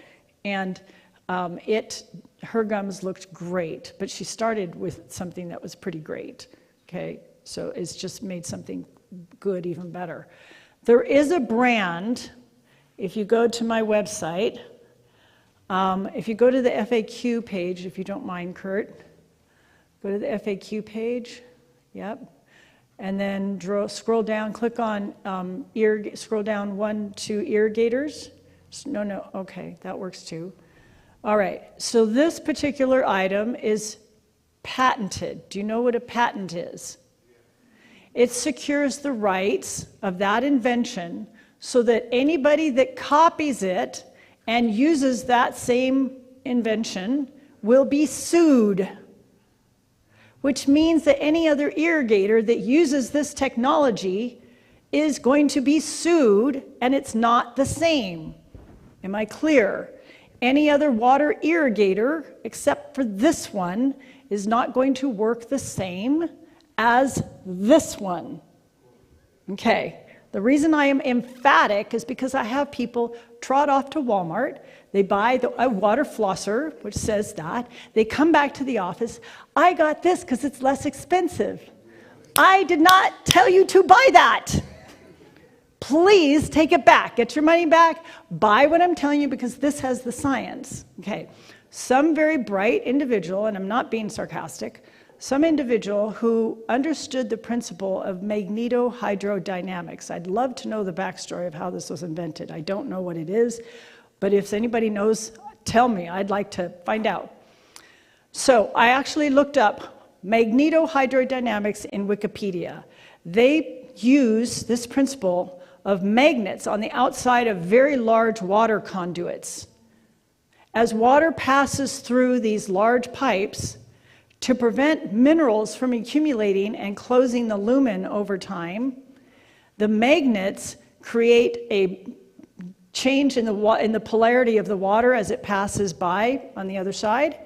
and her gums looked great, but she started with something that was pretty great, okay? So it's just made something good even better. There is a brand, if you go to my website, if you go to the FAQ page, if you don't mind, Kurt, go to the FAQ page, yep, and then scroll down, click on, scroll down 1, 2 irrigators. No, okay, that works too. All right, so this particular item is patented. Do you know what a patent is? It secures the rights of that invention so that anybody that copies it and uses that same invention will be sued, which means that any other irrigator that uses this technology is going to be sued, and it's not the same. Am I clear? Any other water irrigator, except for this one, is not going to work the same as this one. Okay, the reason I am emphatic is because I have people trot off to Walmart, they buy a water flosser, which says that, they come back to the office, I got this because it's less expensive. I did not tell you to buy that. Please take it back, get your money back, buy what I'm telling you because this has the science. Okay, some very bright individual, and I'm not being sarcastic, some individual who understood the principle of magnetohydrodynamics. I'd love to know the backstory of how this was invented. I don't know what it is, but if anybody knows, tell me. I'd like to find out. So I actually looked up magnetohydrodynamics in Wikipedia. They use this principle of magnets on the outside of very large water conduits. As water passes through these large pipes, to prevent minerals from accumulating and closing the lumen over time, the magnets create a change in the polarity of the water as it passes by on the other side,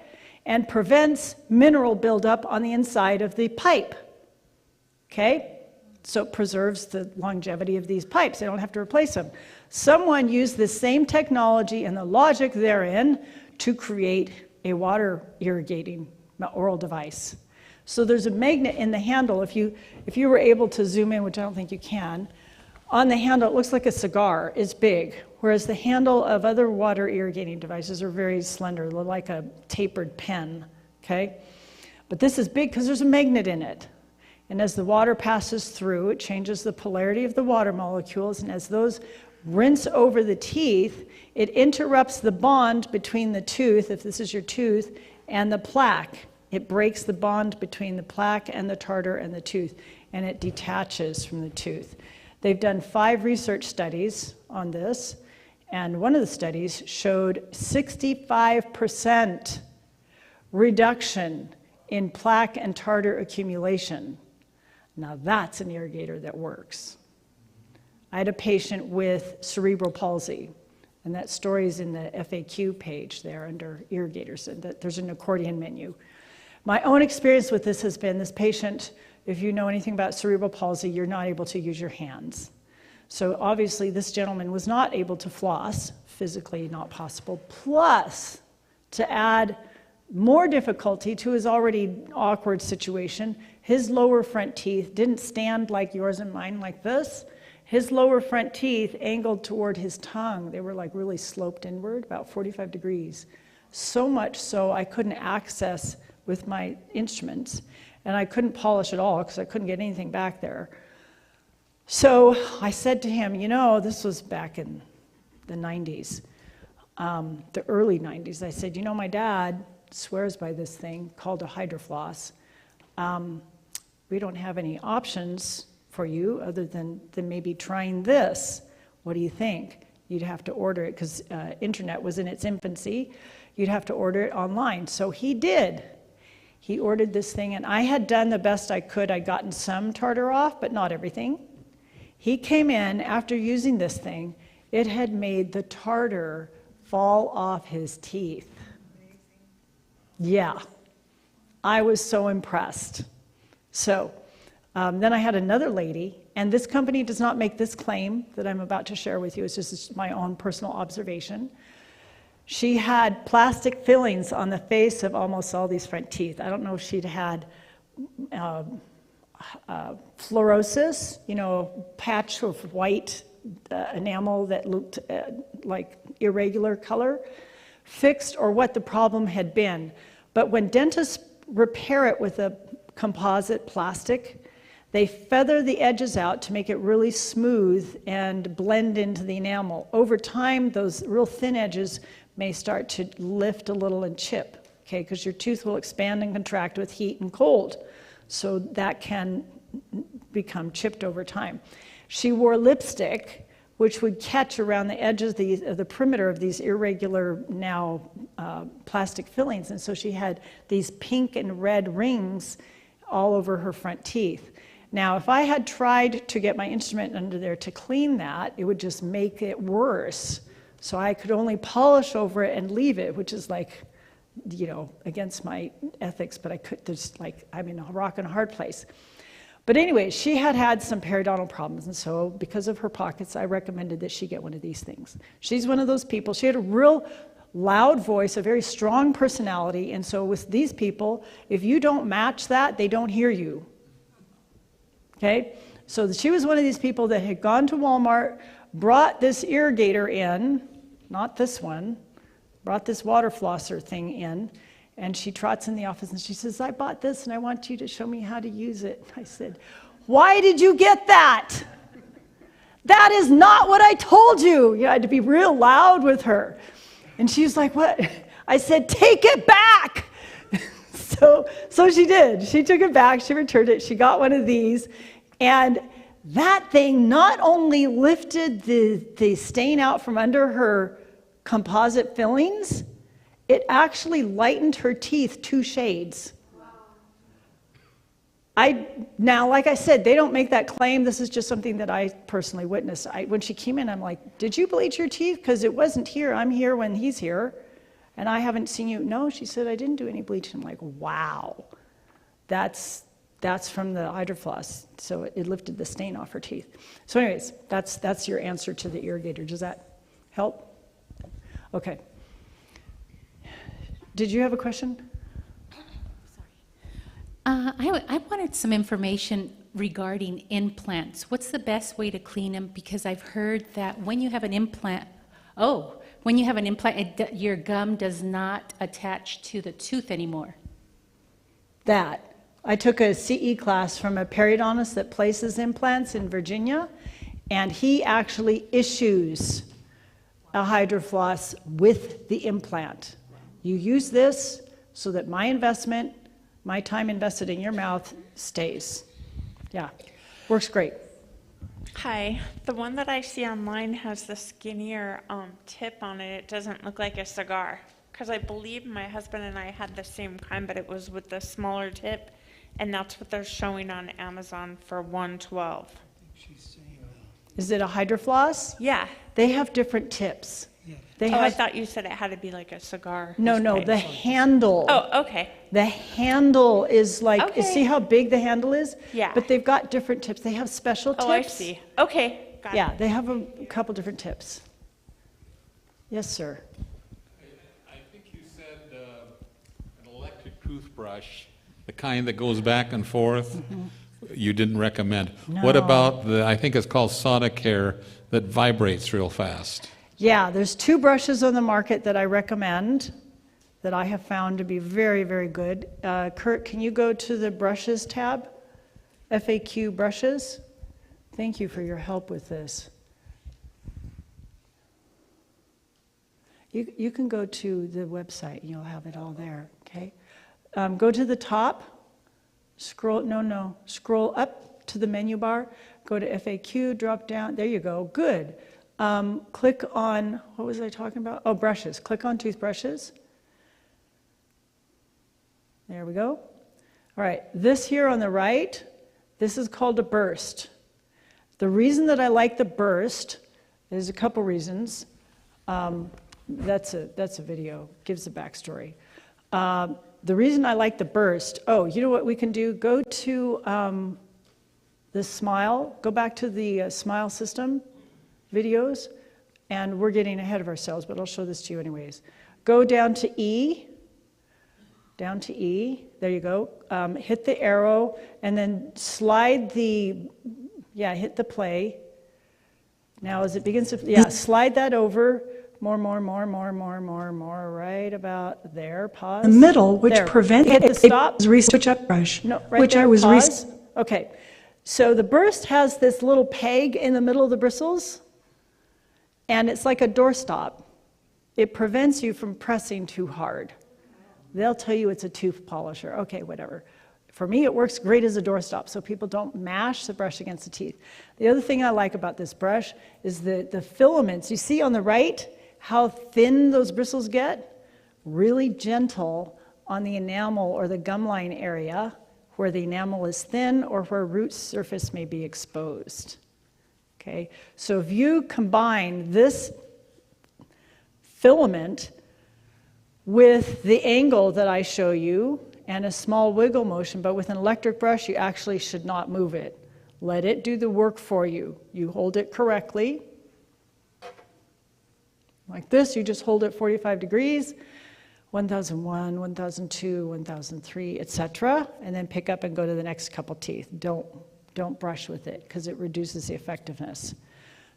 and prevents mineral buildup on the inside of the pipe. Okay? So it preserves the longevity of these pipes. They don't have to replace them. Someone used the same technology and the logic therein to create a water irrigating oral device. So there's a magnet in the handle. If you were able to zoom in, which I don't think you can, on the handle, it looks like a cigar. It's big, whereas the handle of other water irrigating devices are very slender, like a tapered pen, okay? But this is big because there's a magnet in it. And as the water passes through, it changes the polarity of the water molecules, and as those rinse over the teeth, it interrupts the bond between the tooth, if this is your tooth, and the plaque. It breaks the bond between the plaque and the tartar and the tooth, and it detaches from the tooth. They've done 5 research studies on this, and one of the studies showed 65% reduction in plaque and tartar accumulation. Now that's an irrigator that works. I had a patient with cerebral palsy, And that story is in the FAQ page there under irrigators, and there's an accordion menu. My own experience with this has been this patient, if you know anything about cerebral palsy, you're not able to use your hands. So obviously this gentleman was not able to floss, physically not possible, plus to add more difficulty to his already awkward situation, his lower front teeth didn't stand like yours and mine like this. His lower front teeth angled toward his tongue. They were like really sloped inward, about 45 degrees. So much so I couldn't access with my instruments, and I couldn't polish at all because I couldn't get anything back there. So I said to him, you know, this was back in the 90s, the early 90s. I said, you know, my dad swears by this thing called a hydrofloss. We don't have any options for you other than maybe trying this. What do you think? You'd have to order it because internet was in its infancy. You'd have to order it online. So he did. He ordered this thing, and I had done the best I could. I'd gotten some tartar off, but not everything. He came in after using this thing. It had made the tartar fall off his teeth. Yeah, I was so impressed. So then I had another lady, and this company does not make this claim that I'm about to share with you. It's just my own personal observation. She had plastic fillings on the face of almost all these front teeth. I don't know if she'd had fluorosis, you know, patch of white enamel that looked like irregular color, fixed, or what the problem had been. But when dentists repair it with a composite plastic, they feather the edges out to make it really smooth and blend into the enamel. Over time, those real thin edges may start to lift a little and chip, okay, because your tooth will expand and contract with heat and cold. So that can become chipped over time. She wore lipstick, which would catch around the edges of the perimeter of these irregular now plastic fillings. And so she had these pink and red rings all over her front teeth. Now, if I had tried to get my instrument under there to clean that, it would just make it worse. So I could only polish over it and leave it, which is like, you know, against my ethics, but I could, there's like, I'm in a rock and a hard place. But anyway, she had had some periodontal problems, and so because of her pockets, I recommended that she get one of these things. She's one of those people, she had a real loud voice, a very strong personality, and so with these people, if you don't match that, they don't hear you. Okay? So she was one of these people that had gone to Walmart, brought this irrigator in, not this one, brought this water flosser thing in, and she trots in the office and she says, I bought this and I want you to show me how to use it. I said, why did you get that? That is not what I told you. You had to be real loud with her. And she was like, what? I said, take it back. So she did. She took it back, she returned it, she got one of these, and that thing not only lifted the stain out from under her composite fillings, it actually lightened her teeth 2 shades. Now, like I said, they don't make that claim. This is just something that I personally witnessed. When she came in, I'm like, did you bleach your teeth? Because it wasn't here. I'm here when he's here, and I haven't seen you. No, she said, I didn't do any bleaching. I'm like, wow, that's from the hydrofloss. So it lifted the stain off her teeth. So anyways, that's your answer to the irrigator. Does that help? Okay. Did you have a question? I wanted some information regarding implants. What's the best way to clean them? Because I've heard that when you have an implant, your gum does not attach to the tooth anymore. I took a CE class from a periodontist that places implants in Virginia, and he actually issues a hydrofloss with the implant. You use this so that my investment, my time invested in your mouth stays. Yeah, works great. Hi, the one that I see online has the skinnier tip on it. It doesn't look like a cigar. Because I believe my husband and I had the same kind, but it was with the smaller tip, and that's what they're showing on Amazon for $112. Is it a hydrofloss? Yeah. They have different tips. Yeah, They Oh, I have, thought you said it had to be like a cigar. no, no, the handle. Oh, okay. The handle is like, Okay. see how big the handle is? Yeah. But they've got different tips. They have special tips. Oh, I see. Okay, got it. Yeah, they have a couple different tips. Yes, sir. I think you said an electric toothbrush, the kind that goes back and forth, you didn't recommend. What No. about the, I think it's called Sonicare, that vibrates real fast? Yeah, there's 2 brushes on the market that I recommend that I have found to be very, very good. Kurt, can you go to the brushes tab? FAQ brushes. Thank you for your help with this. You can go to the website and you'll have it all there, okay? Go to the top, scroll up to the menu bar, go to FAQ, drop down, there you go, good. Click on, what was I talking about? Oh, brushes, click on toothbrushes. There we go. All right, this here on the right, this is called a burst. The reason that I like the burst, there's a couple reasons. That's a video, gives the backstory. The reason I like the burst, oh, you know what we can do? Go to the Smile, go back to the Smile system videos, and we're getting ahead of ourselves, but I'll show this to you anyways. Go down to E, there you go. Hit the arrow, and then slide the, hit the play. Now as it begins to, slide that over, more, right about there, pause. The middle, which there. prevents Hit the stop. switch up brush, No, right which there, I was pause. Okay, so the burst has this little peg in the middle of the bristles, and it's like a doorstop. It prevents you from pressing too hard. They'll tell you it's a tooth polisher. Okay, whatever. For me, it works great as a doorstop, so people don't mash the brush against the teeth. The other thing I like about this brush is the filaments. You see on the right how thin those bristles get? Really gentle on the enamel or the gum line area where the enamel is thin or where root surface may be exposed. Okay, so if you combine this filament with the angle that I show you and a small wiggle motion, but with an electric brush, you actually should not move it. Let it do the work for you. You hold it correctly. Like this, you just hold it 45 degrees, 1001, 1002, 1003, etc., and then pick up and go to the next couple teeth. Don't brush with it because it reduces the effectiveness.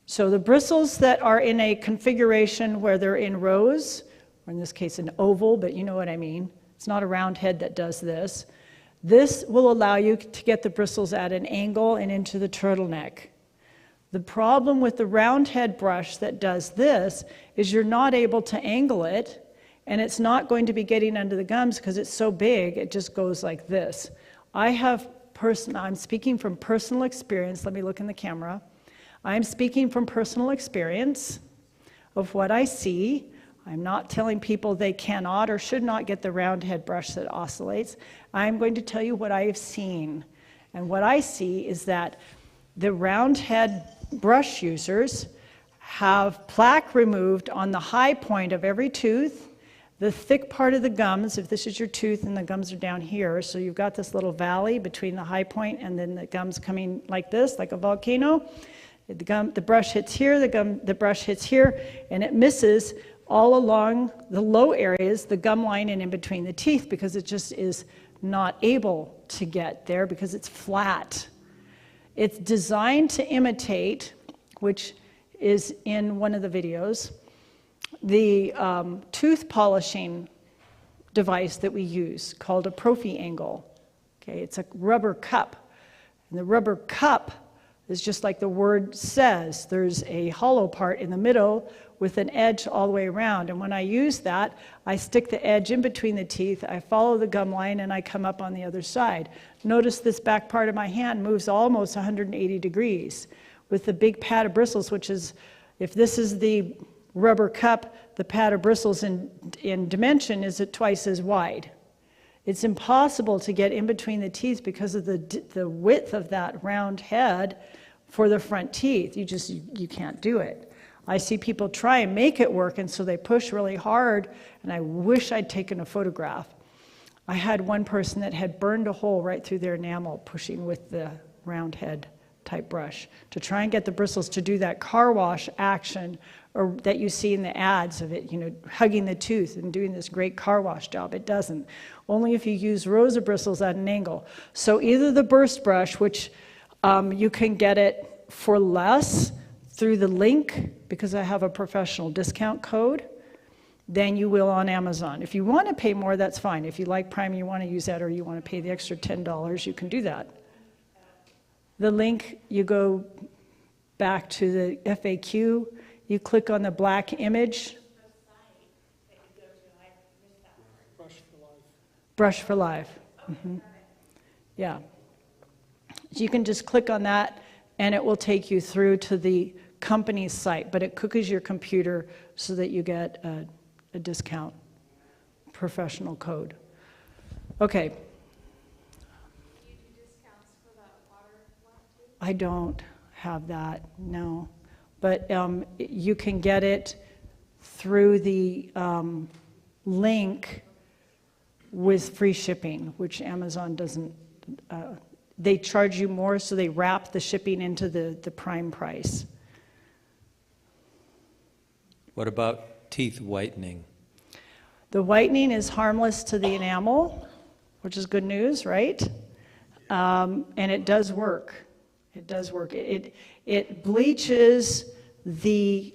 So the bristles that are in a configuration where they're in rows, or in this case an oval, but you know what I mean. It's not a round head that does this. This will allow you to get the bristles at an angle and into the turtleneck. The problem with the round head brush that does this is you're not able to angle it, and it's not going to be getting under the gums because it's so big, it just goes like this. I'm speaking from personal experience. Let me look in the camera. I'm speaking from personal experience of what I see. I'm not telling people they cannot or should not get the round head brush that oscillates. I'm going to tell you what I have seen. And what I see is that the round head brush users have plaque removed on the high point of every tooth, the thick part of the gums, if this is your tooth and the gums are down here, so you've got this little valley between the high point and then the gums coming like this, like a volcano. The brush hits here, the brush hits here, and it misses all along the low areas, the gum line and in between the teeth, because it just is not able to get there because it's flat. It's designed to imitate, which is in one of the videos, the tooth polishing device that we use called a Profi angle. Okay, it's a rubber cup. And the rubber cup is just like the word says. There's a hollow part in the middle with an edge all the way around. And when I use that, I stick the edge in between the teeth, I follow the gum line, and I come up on the other side. Notice this back part of my hand moves almost 180 degrees with the big pad of bristles, which is, if this is the rubber cup, the pad of bristles in dimension is twice as wide. It's impossible to get in between the teeth because of the width of that round head for the front teeth. You can't do it. I see people try and make it work, and so they push really hard, and I wish I'd taken a photograph. I had one person that had burned a hole right through their enamel pushing with the round head type brush to try and get the bristles to do that car wash action or that you see in the ads of it, you know, hugging the tooth and doing this great car wash job. It doesn't. Only if you use rows of bristles at an angle. So either the burst brush, which you can get it for less through the link, because I have a professional discount code, than you will on Amazon. If you want to pay more, that's fine. If you like Prime and you want to use that, or you want to pay the extra $10, you can do that. The link, you go back to the FAQ, you click on the black image. Brush for Life. Yeah. So you can just click on that and it will take you through to the company's site, but it cookies your computer so that you get a discount professional code. Okay. I don't have that, no. But you can get it through the link with free shipping, which Amazon doesn't. They charge you more, so they wrap the shipping into the Prime price. What about teeth whitening? The whitening is harmless to the enamel, which is good news, right? And it does work. It does work. It bleaches the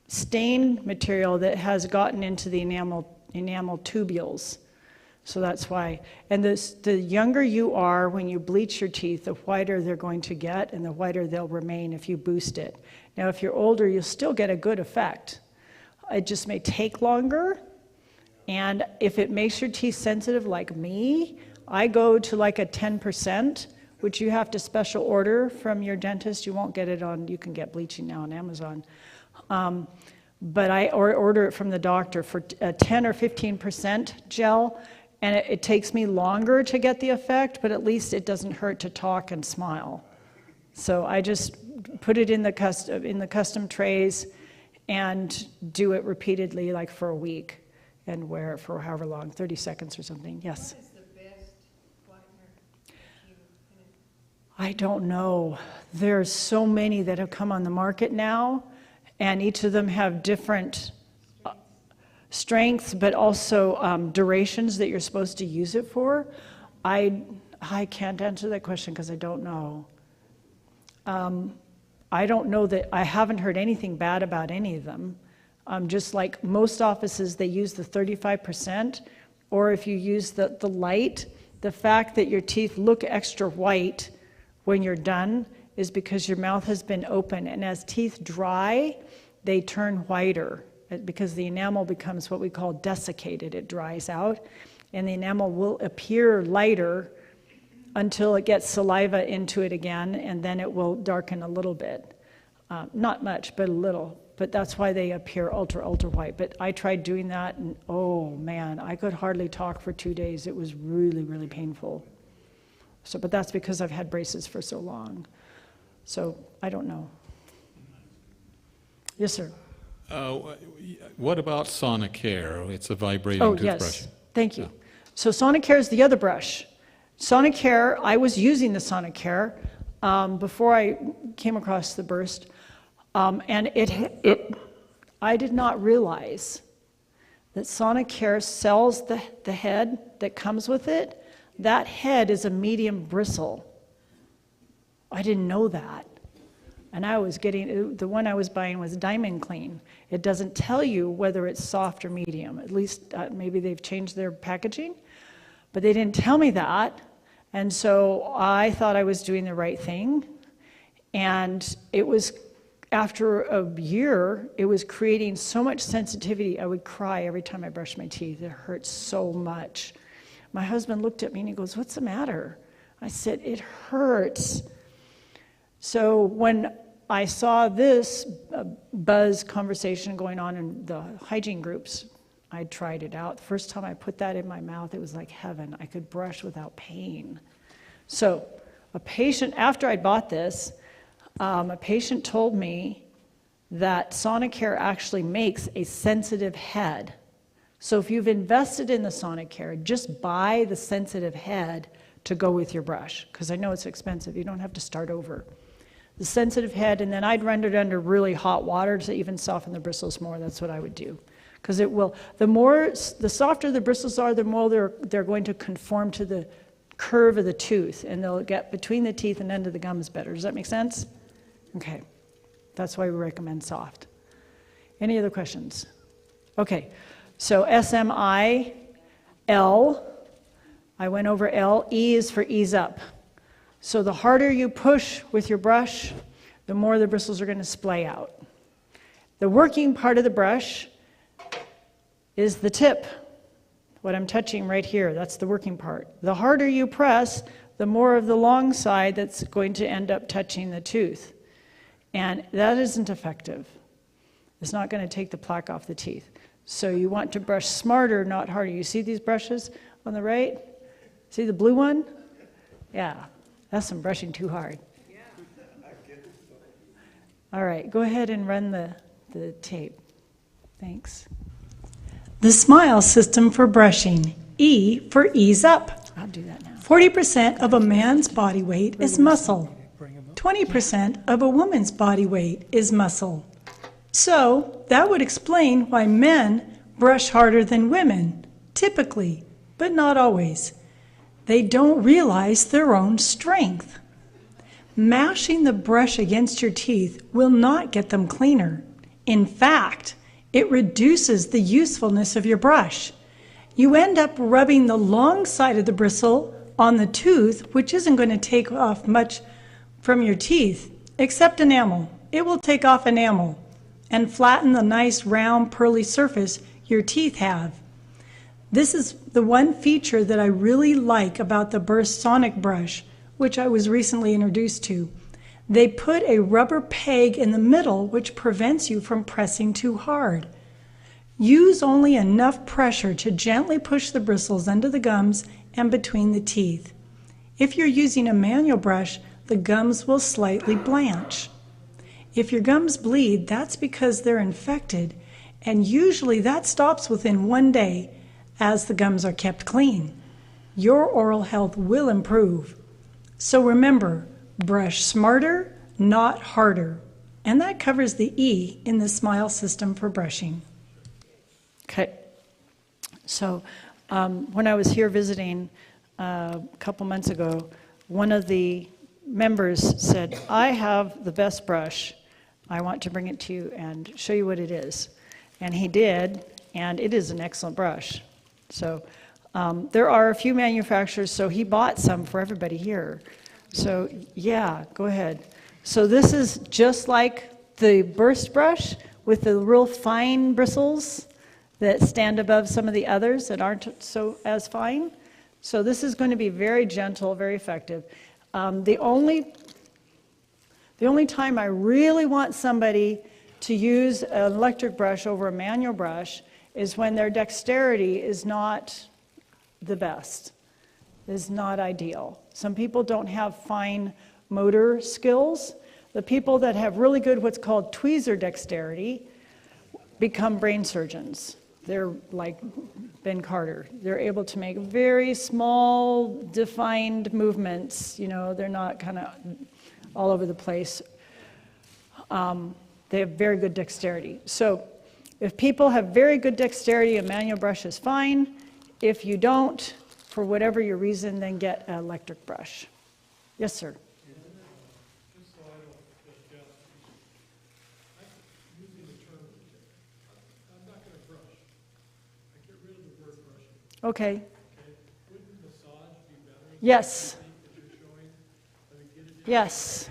stain material that has gotten into the enamel tubules. So that's why. And the younger you are when you bleach your teeth, the whiter they're going to get and the whiter they'll remain if you boost it. Now, if you're older, you'll still get a good effect. It just may take longer. And if it makes your teeth sensitive like me, I go to like a 10%, which you have to special order from your dentist. You won't get it on, you can get bleaching now on Amazon. But I order it from the doctor for a 10 or 15% gel, and it takes me longer to get the effect, but at least it doesn't hurt to talk and smile. So I just put it in the custom trays and do it repeatedly, like for a week, and wear it for however long, 30 seconds or something. Yes? What is the best whitener? I don't know. There's so many that have come on the market now, and each of them have different strengths, but also durations that you're supposed to use it for. I can't answer that question because I don't know. I don't know that, I haven't heard anything bad about any of them. Just like most offices, they use the 35%, or if you use the light, the fact that your teeth look extra white when you're done is because your mouth has been open, and as teeth dry, they turn whiter because the enamel becomes what we call desiccated. It dries out, and the enamel will appear lighter until it gets saliva into it again, and then it will darken a little bit. Not much, but a little. But that's why they appear ultra, ultra white. But I tried doing that, and oh man, I could hardly talk for 2 days. It was really, really painful. So, but that's because I've had braces for so long. So I don't know. Yes, sir. What about Sonicare? It's a vibrating toothbrush. Yes. Thank you. So Sonicare is the other brush. Sonicare, I was using the Sonicare before I came across the burst. And I did not realize that Sonicare sells the head that comes with it. That head is a medium bristle. I didn't know that. And I was getting, the one I was buying was Diamond Clean. It doesn't tell you whether it's soft or medium. At least maybe they've changed their packaging. But they didn't tell me that. And so I thought I was doing the right thing. And it was, after a year, it was creating so much sensitivity. I would cry every time I brushed my teeth. It hurt so much. My husband looked at me and he goes, "What's the matter?" I said, "It hurts." So when I saw this buzz conversation going on in the hygiene groups, I tried it out. The first time I put that in my mouth, it was like heaven. I could brush without pain. So a patient, after I bought this, a patient told me that Sonicare actually makes a sensitive head. So if you've invested in the Sonicare, just buy the sensitive head to go with your brush, because I know it's expensive. You don't have to start over. The sensitive head, and then I'd run it under really hot water to even soften the bristles more. That's what I would do. Because it will, the softer the bristles are, the more they're going to conform to the curve of the tooth, and they'll get between the teeth and under the gums better. Does that make sense? Okay. That's why we recommend soft. Any other questions? Okay. So SMI, L, I went over L. E is for ease up. So the harder you push with your brush, the more the bristles are going to splay out. The working part of the brush is the tip, what I'm touching right here. That's the working part. The harder you press, the more of the long side that's going to end up touching the tooth. And that isn't effective. It's not going to take the plaque off the teeth. So you want to brush smarter, not harder. You see these brushes on the right? See the blue one? Yeah, that's some brushing too hard. All right, go ahead and run the tape. Thanks. The SMILE system for brushing. E for ease up. I'll do that now. 40% of a man's body weight is muscle. 20% of a woman's body weight is muscle. So that would explain why men brush harder than women, typically, but not always. They don't realize their own strength. Mashing the brush against your teeth will not get them cleaner. In fact, it reduces the usefulness of your brush. You end up rubbing the long side of the bristle on the tooth, which isn't going to take off much from your teeth, except enamel. It will take off enamel and flatten the nice round pearly surface your teeth have. This is the one feature that I really like about the Burst Sonic brush, which I was recently introduced to. They put a rubber peg in the middle which prevents you from pressing too hard. Use only enough pressure to gently push the bristles under the gums and between the teeth. If you're using a manual brush, the gums will slightly blanch. If your gums bleed, that's because they're infected, and usually that stops within 1 day as the gums are kept clean. Your oral health will improve. So remember, brush smarter, not harder. And that covers the E in the SMILE system for brushing. Okay. So when I was here visiting a couple months ago, one of the members said, I have the best brush. I want to bring it to you and show you what it is. And he did, and it is an excellent brush. So there are a few manufacturers, so he bought some for everybody here. So yeah, go ahead. So this is just like the Burst brush with the real fine bristles that stand above some of the others that aren't so as fine. So this is going to be very gentle, very effective. The only time I really want somebody to use an electric brush over a manual brush is when their dexterity is not the best, is not ideal. Some people don't have fine motor skills. The people that have really good what's called tweezer dexterity become brain surgeons. They're like Ben Carter. They're able to make very small, defined movements. You know, they're not kind of all over the place. They have very good dexterity. So if people have very good dexterity, a manual brush is fine. If you don't, for whatever your reason, then get an electric brush. Yes, sir. Okay. Yes. Yes.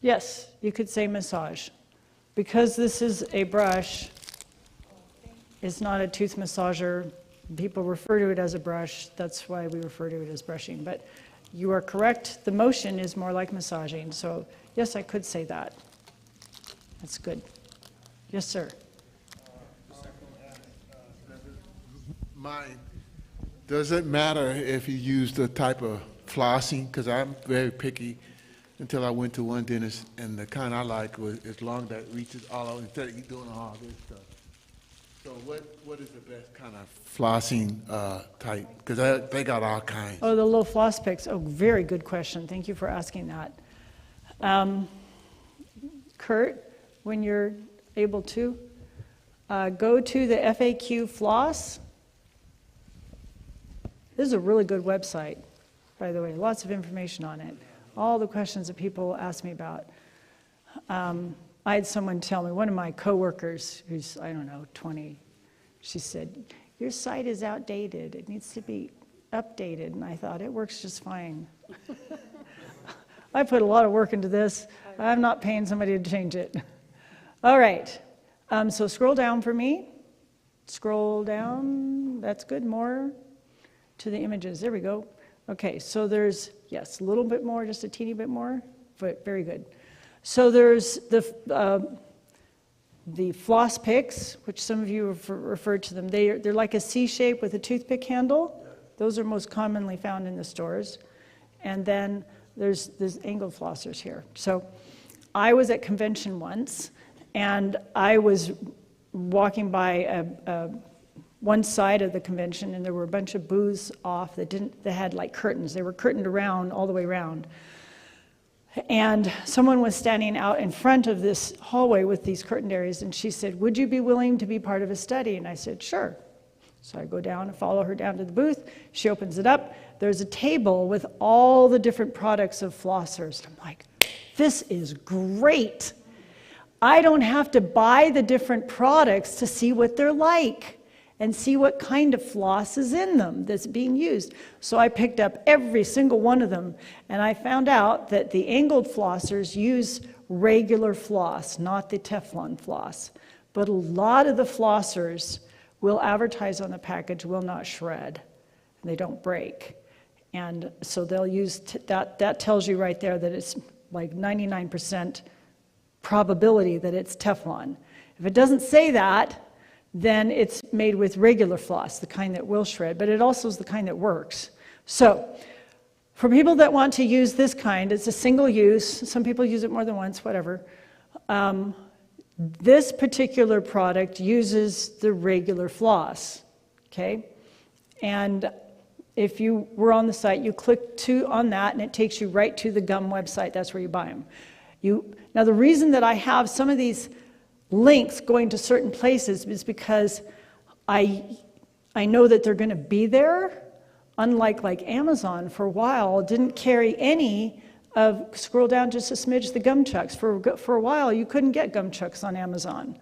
Yes, you could say massage. Because this is a brush, it's not a tooth massager. People refer to it as a brush. That's why we refer to it as brushing. But you are correct. The motion is more like massaging. So yes, I could say that. That's good. Yes, sir. Does it matter if you use the type of flossing, because I'm very picky, until I went to one dentist, and the kind I like is long that reaches all over, instead of you doing all this stuff. So what is the best kind of flossing type? Because they got all kinds. Oh, the little floss picks. Oh, very good question. Thank you for asking that. Kurt, when you're able to, go to the FAQ Floss. This is a really good website, by the way. Lots of information on it. All the questions that people ask me about. I had someone tell me, one of my coworkers, who's, I don't know, 20, she said, your site is outdated. It needs to be updated. And I thought, it works just fine. I put a lot of work into this. I'm not paying somebody to change it. All right. So scroll down for me. Scroll down. That's good. More to the images. There we go. Okay. So there's, yes, a little bit more, just a teeny bit more, but very good. So there's the floss picks, which some of you have referred to them. They're like a C shape with a toothpick handle. Those are most commonly found in the stores. And then there's angled flossers here. So I was at convention once, and I was walking by one side of the convention, and there were a bunch of booths off that had like curtains. They were curtained around, all the way around. And someone was standing out in front of this hallway with these curtained areas, and she said, would you be willing to be part of a study? And I said, sure. So I go down and follow her down to the booth. She opens it up. There's a table with all the different products of flossers. I'm like, this is great. I don't have to buy the different products to see what they're like and see what kind of floss is in them that's being used. So I picked up every single one of them, and I found out that the angled flossers use regular floss, not the Teflon floss. But a lot of the flossers will advertise on the package, will not shred. They don't break. And so they'll use, that tells you right there that it's like 99% probability that it's Teflon. If it doesn't say that, then it's made with regular floss, the kind that will shred, but it also is the kind that works. So for people that want to use this kind, it's a single use. Some people use it more than once, whatever. This particular product uses the regular floss, okay? And if you were on the site, you click on that, and it takes you right to the gum website. That's where you buy them. Now, the reason that I have some of these links going to certain places is because I know that they're going to be there, unlike like Amazon for a while didn't carry any of, scroll down just a smidge, the gum chucks. For a while, you couldn't get gum chucks on Amazon.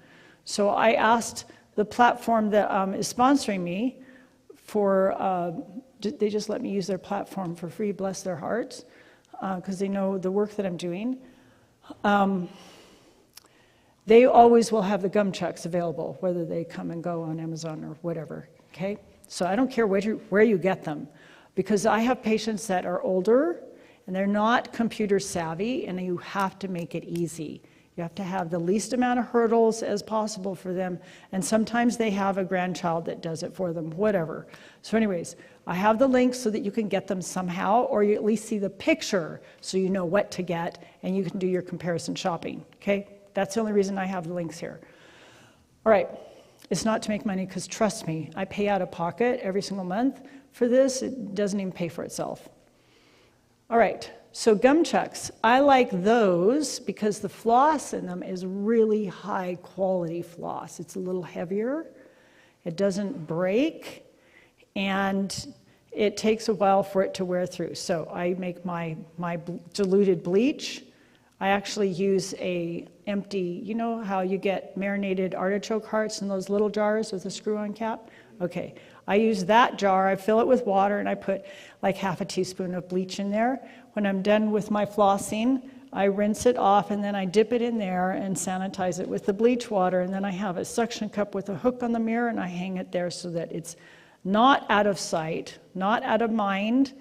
So I asked the platform that is sponsoring me for, they just let me use their platform for free, bless their hearts, because they know the work that I'm doing. They always will have the gum chucks available, whether they come and go on Amazon or whatever, okay? So I don't care where you get them, because I have patients that are older, and they're not computer savvy, and you have to make it easy. You have to have the least amount of hurdles as possible for them, and sometimes they have a grandchild that does it for them, whatever. So anyways, I have the links so that you can get them somehow, or you at least see the picture so you know what to get, and you can do your comparison shopping, okay? That's the only reason I have the links here. All right, it's not to make money, because trust me, I pay out of pocket every single month for this. It doesn't even pay for itself. All right, so gum chucks. I like those because the floss in them is really high quality floss. It's a little heavier, it doesn't break, and it takes a while for it to wear through. So I make my diluted bleach. I actually use a empty, you know how you get marinated artichoke hearts in those little jars with a screw-on cap? Okay, I use that jar, I fill it with water, and I put like half a teaspoon of bleach in there. When I'm done with my flossing, I rinse it off, and then I dip it in there and sanitize it with the bleach water, and then I have a suction cup with a hook on the mirror, and I hang it there so that it's not out of sight, not out of mind.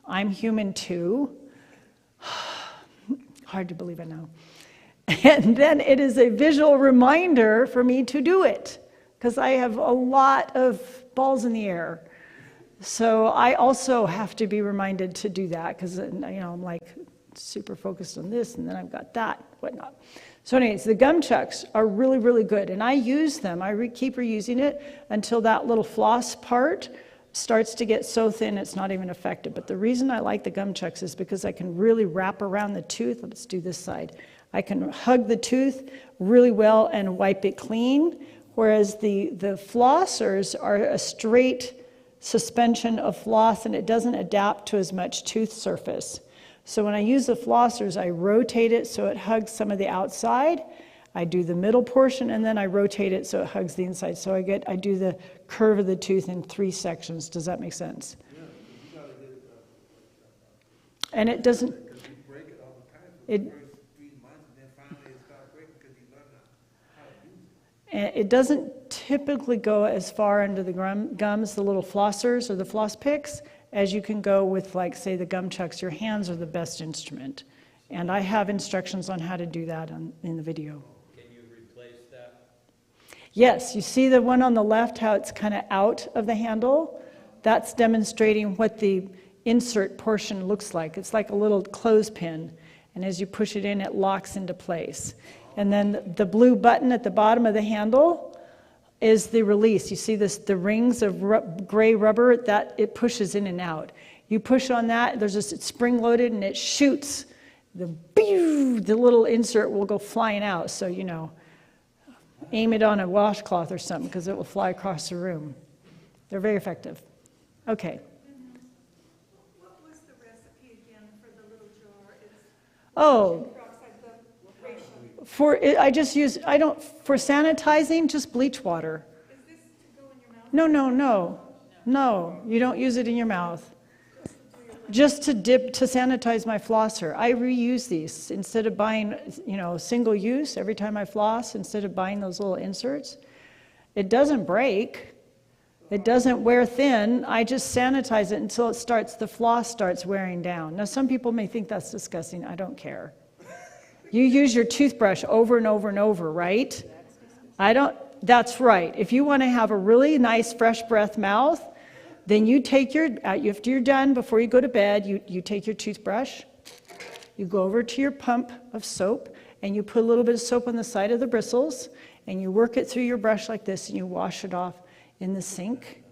I'm human too. Hard to believe it now. And then it is a visual reminder for me to do it, because I have a lot of balls in the air. So I also have to be reminded to do that because, I'm like super focused on this and then I've got that, whatnot. So anyways, the gum chucks are really, really good. And I use them. I keep reusing it until that little floss part starts to get so thin it's not even effective. But the reason I like the gum chucks is because I can really wrap around the tooth. Let's do this side. I can hug the tooth really well and wipe it clean, whereas the flossers are a straight suspension of floss and it doesn't adapt to as much tooth surface. So when I use the flossers, I rotate it so it hugs some of the outside. I do the middle portion and then I rotate it so it hugs the inside. So I do the curve of the tooth in 3 sections. Does that make sense? Yeah, and it doesn't. It doesn't typically go as far into the gums, the little flossers or the floss picks, as you can go with, like, say, the gum chucks. Your hands are the best instrument. And I have instructions on how to do that in the video. Can you replace that? Yes, you see the one on the left, how it's kind of out of the handle? That's demonstrating what the insert portion looks like. It's like a little clothespin. And as you push it in, it locks into place. And then the blue button at the bottom of the handle is the release. You see the rings of gray rubber that it pushes in and out. You push on that, it's spring loaded and it shoots. The little insert will go flying out. So, aim it on a washcloth or something because it will fly across the room. They're very effective. Okay. What was the recipe again for the little jar? For sanitizing, just bleach water. Is this to go in your mouth? No, you don't use it in your mouth. Just to sanitize my flosser. I reuse these instead of buying, single use every time I floss, instead of buying those little inserts. It doesn't break. It doesn't wear thin. I just sanitize it until the floss starts wearing down. Now, some people may think that's disgusting. I don't care. You use your toothbrush over and over and over, right? That's right. If you want to have a really nice fresh breath mouth, then you take after you're done, before you go to bed, you take your toothbrush, you go over to your pump of soap, and you put a little bit of soap on the side of the bristles, and you work it through your brush like this, and you wash it off in the sink,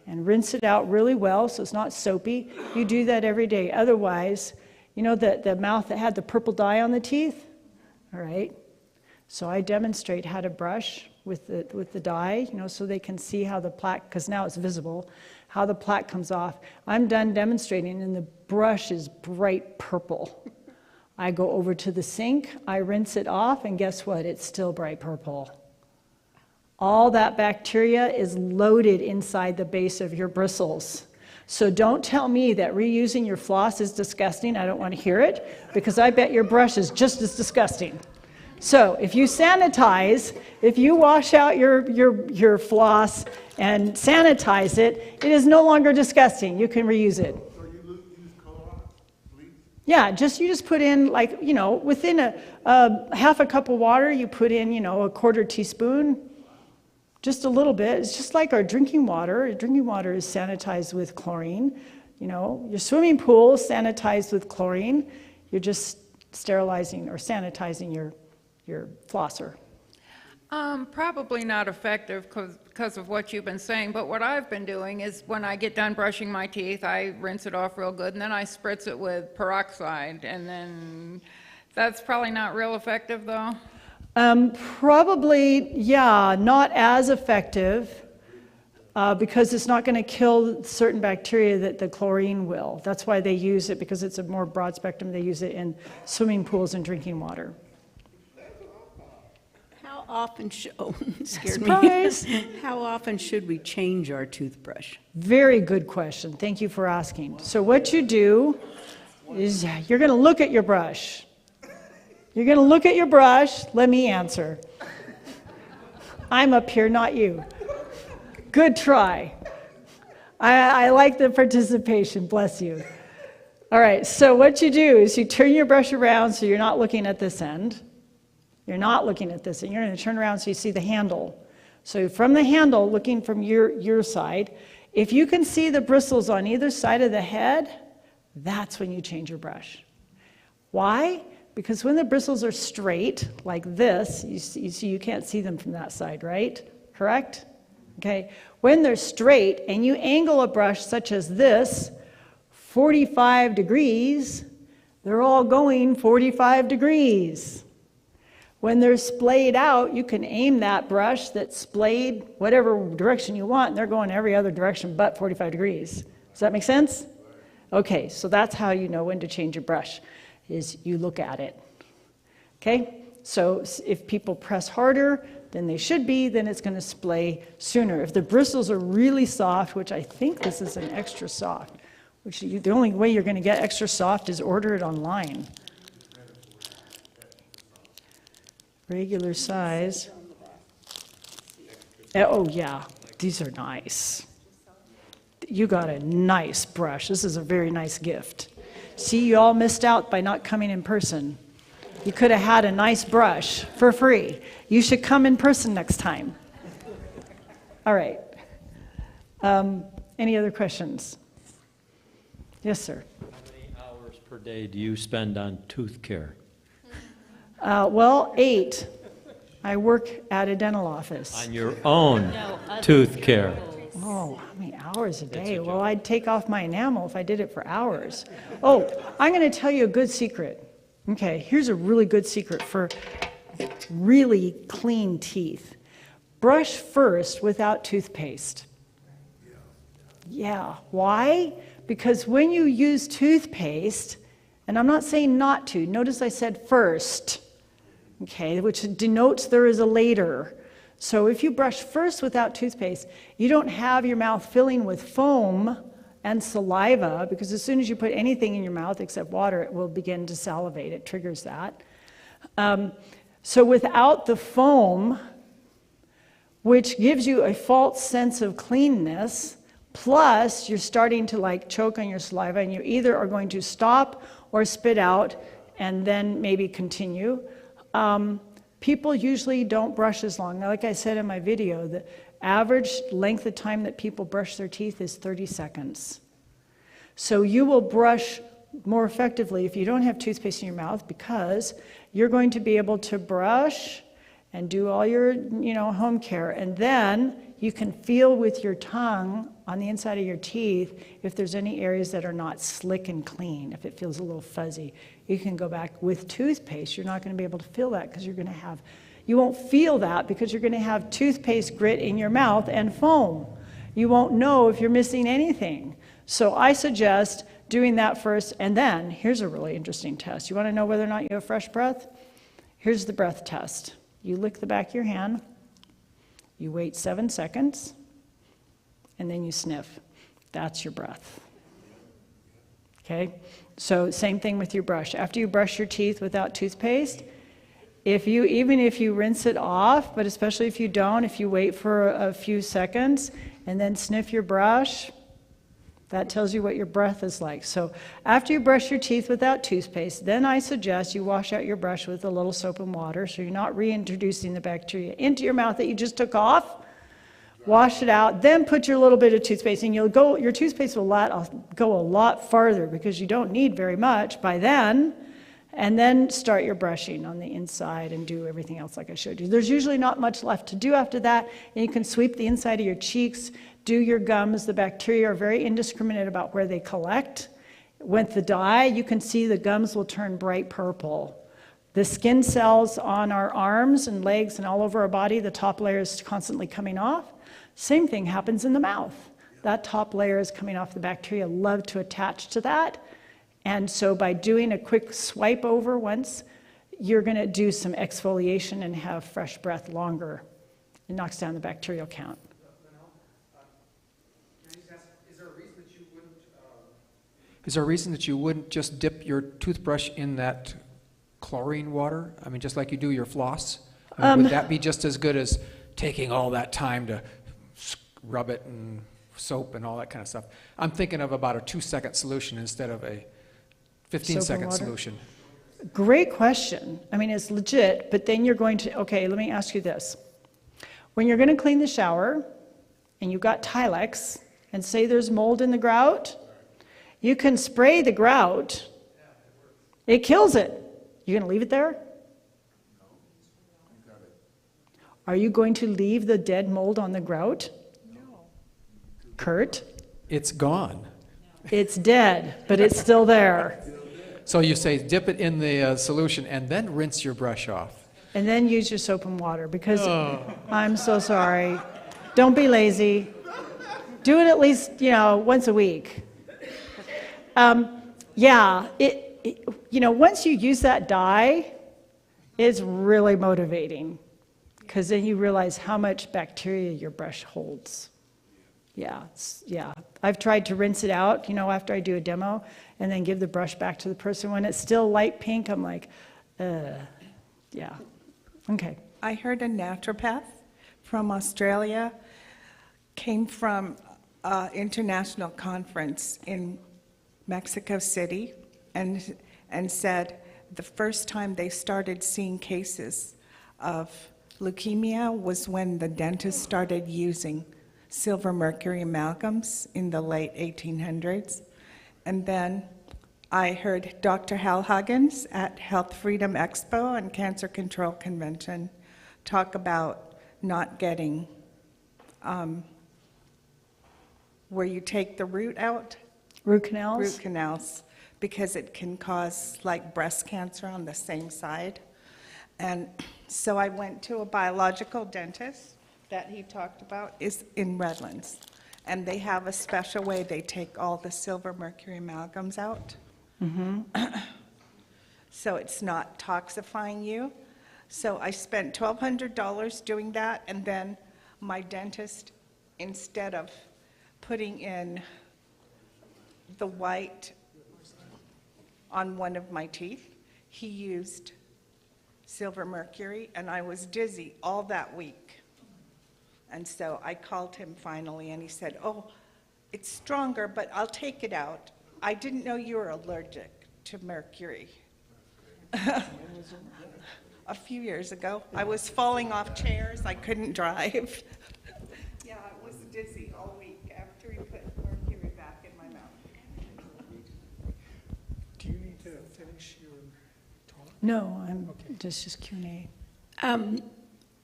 and rinse it out really well so it's not soapy. You do that every day. Otherwise, the mouth that had the purple dye on the teeth? All right. So I demonstrate how to brush with the dye, so they can see how the plaque, because now it's visible, how the plaque comes off. I'm done demonstrating, and the brush is bright purple. I go over to the sink, I rinse it off, and guess what? It's still bright purple. All that bacteria is loaded inside the base of your bristles. So don't tell me that reusing your floss is disgusting. I don't want to hear it, because I bet your brush is just as disgusting. So if you sanitize, if you wash out your floss and sanitize it, it is no longer disgusting. You can reuse it. So you use Clorox, bleach? Yeah, you just put in, within a half a cup of water, you put in, a quarter teaspoon. Just a little bit. It's just like our drinking water. Drinking water is sanitized with chlorine. Your swimming pool is sanitized with chlorine. You're just sterilizing or sanitizing your flosser. Probably not effective because of what you've been saying, but what I've been doing is when I get done brushing my teeth, I rinse it off real good, and then I spritz it with peroxide, and then that's probably not real effective, though. Probably, yeah, not as effective because it's not going to kill certain bacteria that the chlorine will. That's why they use it, because it's a more broad spectrum. They use it in swimming pools and drinking water. How often scared Surprise. me. How often should we change our toothbrush? Very good question. Thank you for asking. So what you do is you're going to look at your brush. You're going to look at your brush. Let me answer. I'm up here, not you. Good try. I like the participation. Bless you. All right, so what you do is you turn your brush around so you're not looking at this end. You're not looking at this, and you're going to turn around so you see the handle. So from the handle, looking from your side, If you can see the bristles on either side of the head, that's when you change your brush. Why? Because when the bristles are straight, like this, you can't see them from that side, right? Correct? Okay. When they're straight and you angle a brush such as this, 45 degrees, they're all going 45 degrees. When they're splayed out, you can aim that brush that's splayed whatever direction you want, and they're going every other direction but 45 degrees. Does that make sense? Okay, so that's how you know when to change your brush, is you look at it. Okay, so if people press harder than they should be, then it's going to splay sooner. If the bristles are really soft, which I think this is an extra soft, which the only way you're going to get extra soft is order it online. Regular size. Oh yeah, these are nice. You got a nice brush. This is a very nice gift. See, you all missed out by not coming in person. You could have had a nice brush for free. You should come in person next time. All right. Any other questions? Yes, sir. How many hours per day do you spend on tooth care? Well, 8. I work at a dental office. On your own tooth care? Oh, how many hours a day? Well, I'd take off my enamel if I did it for hours. Oh, I'm going to tell you a good secret. Okay, here's a really good secret for really clean teeth. Brush first without toothpaste. Yeah, why? Because when you use toothpaste, and I'm not saying not to, notice I said first, okay, which denotes there is a later. So if you brush first without toothpaste, you don't have your mouth filling with foam and saliva, because as soon as you put anything in your mouth except water, it will begin to salivate. It triggers that. So without the foam, which gives you a false sense of cleanness, plus you're starting to like choke on your saliva, and you either are going to stop or spit out and then maybe continue. People usually don't brush as long. Now, like I said in my video, the average length of time that people brush their teeth is 30 seconds. So you will brush more effectively if you don't have toothpaste in your mouth, because you're going to be able to brush and do all your, home care, and then you can feel with your tongue on the inside of your teeth if there's any areas that are not slick and clean, if it feels a little fuzzy. You can go back with toothpaste. You're not going to be able to feel that because you won't feel that because you're going to have toothpaste grit in your mouth and foam. You won't know if you're missing anything. So I suggest doing that first, and then here's a really interesting test. You want to know whether or not you have fresh breath? Here's the breath test. You lick the back of your hand, you wait 7 seconds, and then you sniff. That's your breath. Okay? So same thing with your brush. After you brush your teeth without toothpaste, even if you rinse it off, but especially if you don't, if you wait for a few seconds and then sniff your brush, that tells you what your breath is like. So after you brush your teeth without toothpaste, then I suggest you wash out your brush with a little soap and water so you're not reintroducing the bacteria into your mouth that you just took off. Wash it out, then put your little bit of toothpaste, and your toothpaste will go a lot farther because you don't need very much by then. And then start your brushing on the inside and do everything else like I showed you. There's usually not much left to do after that. And you can sweep the inside of your cheeks, do your gums. The bacteria are very indiscriminate about where they collect. With the dye, you can see the gums will turn bright purple. The skin cells on our arms and legs and all over our body, the top layer is constantly coming off. Same thing happens in the mouth. That top layer is coming off. The bacteria love to attach to that. And so by doing a quick swipe over once, you're going to do some exfoliation and have fresh breath longer. It knocks down the bacterial count. Is there a reason that you wouldn't just dip your toothbrush in that chlorine water? I mean, just like you do your floss? I mean, would that be just as good as taking all that time to rub it and soap and all that kind of stuff? I'm thinking of about a 2-second solution instead of a 15-second solution. Great question. I mean, it's legit, but then you're going to, okay, let me ask you this. When you're going to clean the shower and you've got Tilex and say there's mold in the grout, you can spray the grout. It kills it. You gonna leave it there? Are you going to leave the dead mold on the grout? No. Kurt? It's gone. It's dead, but it's still there. So you say dip it in the solution and then rinse your brush off. And then use your soap and water, because I'm so sorry. Don't be lazy. Do it at least, once a week. Once you use that dye, it's really motivating, because then you realize how much bacteria your brush holds. Yeah. I've tried to rinse it out, after I do a demo, and then give the brush back to the person. When it's still light pink, I'm like, yeah. Okay. I heard a naturopath from Australia came from an international conference in Mexico City and said the first time they started seeing cases of leukemia was when the dentist started using silver mercury amalgams in the late 1800s. And then I heard Dr. Hal Huggins at Health Freedom Expo and Cancer Control Convention talk about not getting, where you take the root out. Root canals? Root canals, because it can cause like breast cancer on the same side. And so I went to a biological dentist that he talked about is in Redlands. And they have a special way they take all the silver mercury amalgams out. Mm-hmm. So it's not toxifying you. So I spent $1,200 doing that, and then my dentist, instead of putting in the white on one of my teeth, he used silver mercury, and I was dizzy all that week. And so I called him finally, and he said, "Oh, it's stronger, but I'll take it out. I didn't know you were allergic to mercury." A few years ago, I was falling off chairs. I couldn't drive. Yeah, I was dizzy all week after he put mercury back in my mouth. Do you need to finish your talk? No, I'm just Q&A.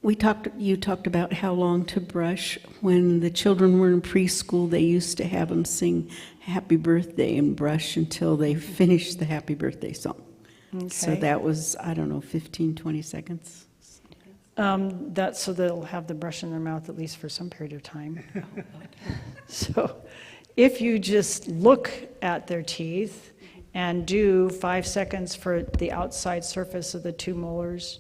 You talked about how long to brush. When the children were in preschool, they used to have them sing happy birthday and brush until they finished the happy birthday song. Okay. So that was, 15, 20 seconds. That's so they'll have the brush in their mouth at least for some period of time. So if you just look at their teeth and do 5 seconds for the outside surface of the 2 molars,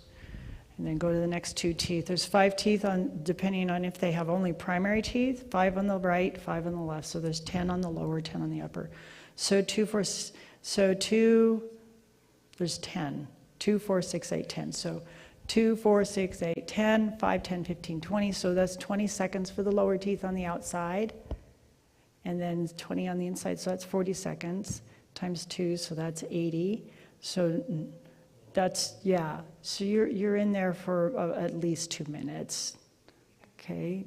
and then go to the next 2 teeth. There's 5 teeth depending on if they have only primary teeth, 5 on the right, 5 on the left. So there's 10 on the lower, 10 on the upper. So there's 10. 2, 4, 6, 8, 10. So 2, 4, 6, 8, 10, 5, 10, 15, 20. So that's 20 seconds for the lower teeth on the outside. And then 20 on the inside. So that's 40 seconds times 2. So that's 80. So that's, yeah, so you're in there for at least 2 minutes, okay?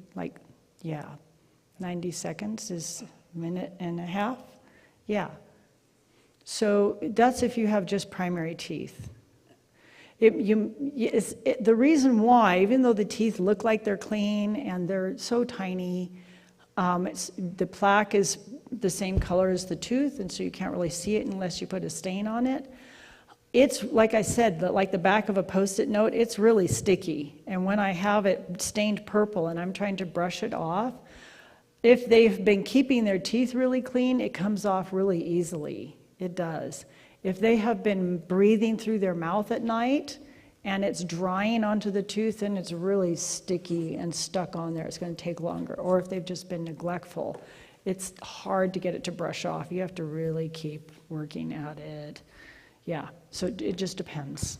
90 seconds is a minute and a half, yeah. So that's if you have just primary teeth. The reason why, even though the teeth look like they're clean and they're so tiny, the plaque is the same color as the tooth, and so you can't really see it unless you put a stain on it. It's, like I said, like the back of a Post-it note, it's really sticky. And when I have it stained purple and I'm trying to brush it off, if they've been keeping their teeth really clean, it comes off really easily. It does. If they have been breathing through their mouth at night and it's drying onto the tooth and it's really sticky and stuck on there, it's going to take longer. Or if they've just been neglectful, it's hard to get it to brush off. You have to really keep working at it. Yeah, so it just depends.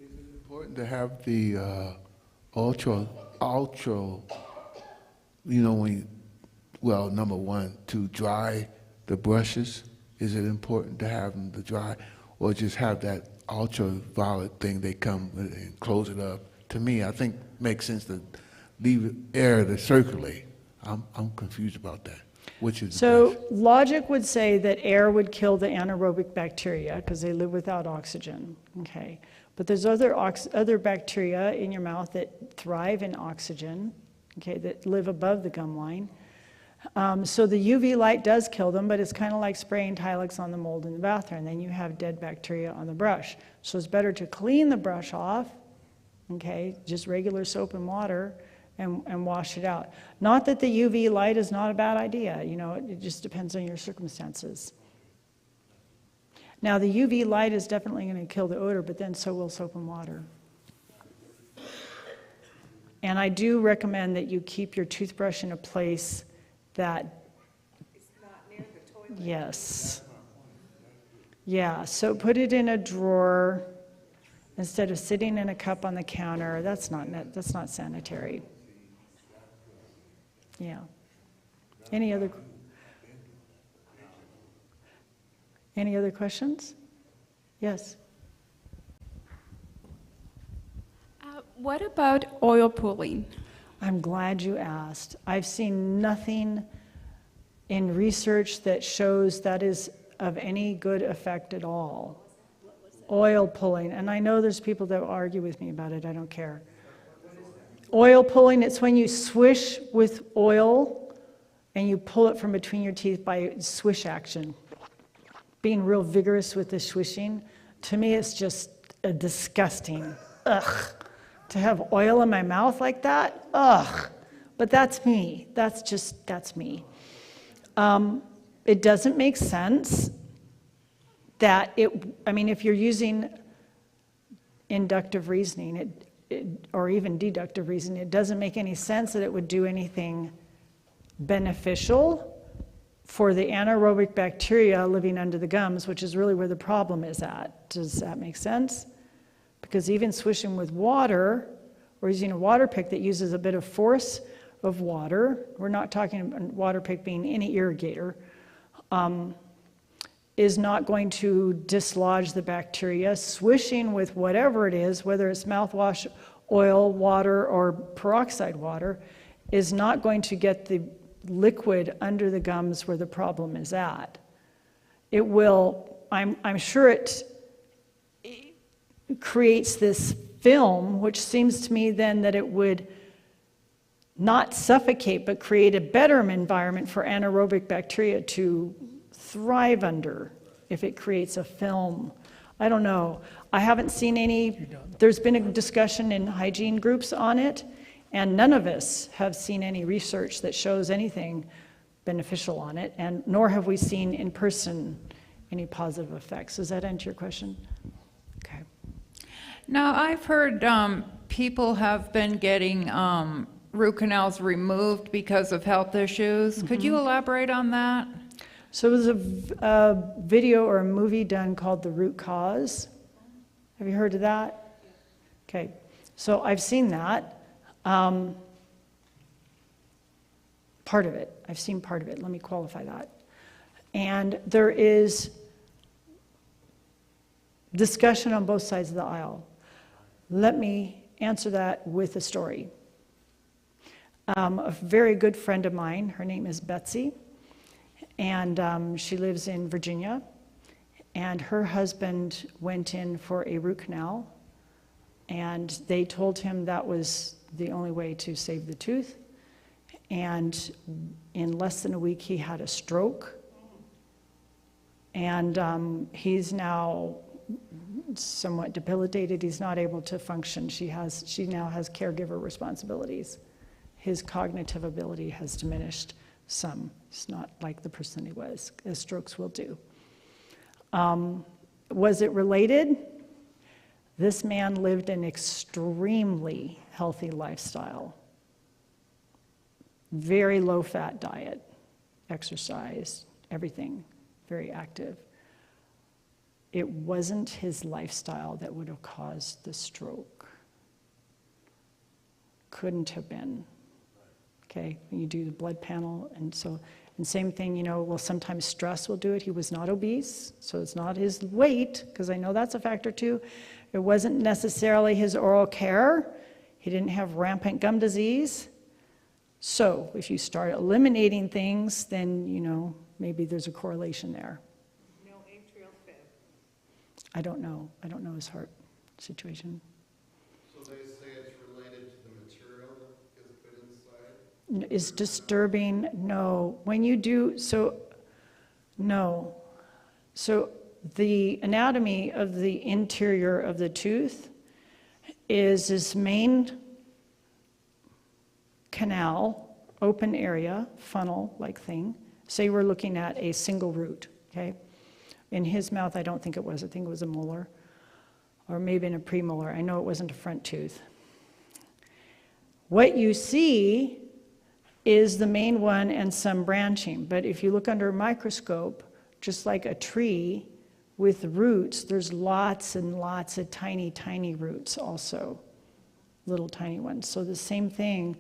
Is it important to have the ultra, number one, to dry the brushes? Is it important to have them to dry, or just have that ultraviolet thing they come and close it up? To me, I think makes sense to leave air to circulate. I'm confused about that. Which is the So best? logic would say that air would kill the anaerobic bacteria because they live without oxygen, okay? But there's other bacteria in your mouth that thrive in oxygen, okay, that live above the gum line. So the UV light does kill them, but it's kind of like spraying Tilex on the mold in the bathroom. Then you have dead bacteria on the brush. So it's better to clean the brush off, okay, just regular soap and water, and wash it out. Not that the UV light is not a bad idea, you know, it just depends on your circumstances. Now the UV light is definitely going to kill the odor, but then so will soap and water. And I do recommend that you keep your toothbrush in a place that it's not near the toilet. Yes. Yeah, so put it in a drawer instead of sitting in a cup on the counter. That's not sanitary. Yeah. Any other questions? Yes. What about oil pulling? I'm glad you asked. I've seen nothing in research that shows that is of any good effect at all. Oil pulling. And I know there's people that will argue with me about it. I don't care. Oil pulling, it's when you swish with oil and you pull it from between your teeth by swish action. Being real vigorous with the swishing. To me, it's just a disgusting. Ugh. To have oil in my mouth like that? Ugh. But that's me. That's me. It doesn't make sense that if you're using inductive reasoning, or even deductive reasoning, it doesn't make any sense that it would do anything beneficial for the anaerobic bacteria living under the gums, which is really where the problem is at. Does that make sense? Because even swishing with water, or using a water pick that uses a bit of force of water, we're not talking about water pick being any irrigator, is not going to dislodge the bacteria. Swishing with whatever it is, whether it's mouthwash, oil, water, or peroxide water, is not going to get the liquid under the gums where the problem is at. It will, I'm sure it creates this film, which seems to me then that it would not suffocate, but create a better environment for anaerobic bacteria to thrive under if it creates a film. I don't know. I haven't seen any, there's been a discussion in hygiene groups on it, and none of us have seen any research that shows anything beneficial on it, and nor have we seen in person any positive effects. Does that answer your question? Okay. Now, I've heard people have been getting root canals removed because of health issues. Could you elaborate on that? So it was a video or a movie done called The Root Cause. Have you heard of that? Okay, so I've seen that. Part of it. I've seen part of it. Let me qualify that. And there is discussion on both sides of the aisle. Let me answer that with a story. A very good friend of mine, her name is Betsy, and she lives in Virginia, and her husband went in for a root canal, and they told him that was the only way to save the tooth, and in less than a week he had a stroke, and he's now somewhat debilitated. He's not able to function. She now has caregiver responsibilities. His cognitive ability has diminished some. It's not like the person he was, as strokes will do. Was it related? This man lived an extremely healthy lifestyle. Very low-fat diet, exercise, everything, very active. It wasn't his lifestyle that would have caused the stroke. Couldn't have been. Okay, when you do the blood panel, and same thing, well, sometimes stress will do it. He was not obese, so it's not his weight, because I know that's a factor too. It wasn't necessarily his oral care. He didn't have rampant gum disease. So if you start eliminating things, then, you know, maybe there's a correlation there. No atrial fib. I don't know. I don't know his heart situation. So they say it's related to the material that is put inside? Is disturbing? No. When you do, so, no. So the anatomy of the interior of the tooth is this main canal, open area, funnel-like thing. Say we're looking at a single root, okay? In his mouth, I don't think it was. I think it was a molar, or maybe in a premolar. I know it wasn't a front tooth. What you see is the main one and some branching. But if you look under a microscope, just like a tree with roots, there's lots and lots of tiny, tiny roots also, little tiny ones. So the same thing,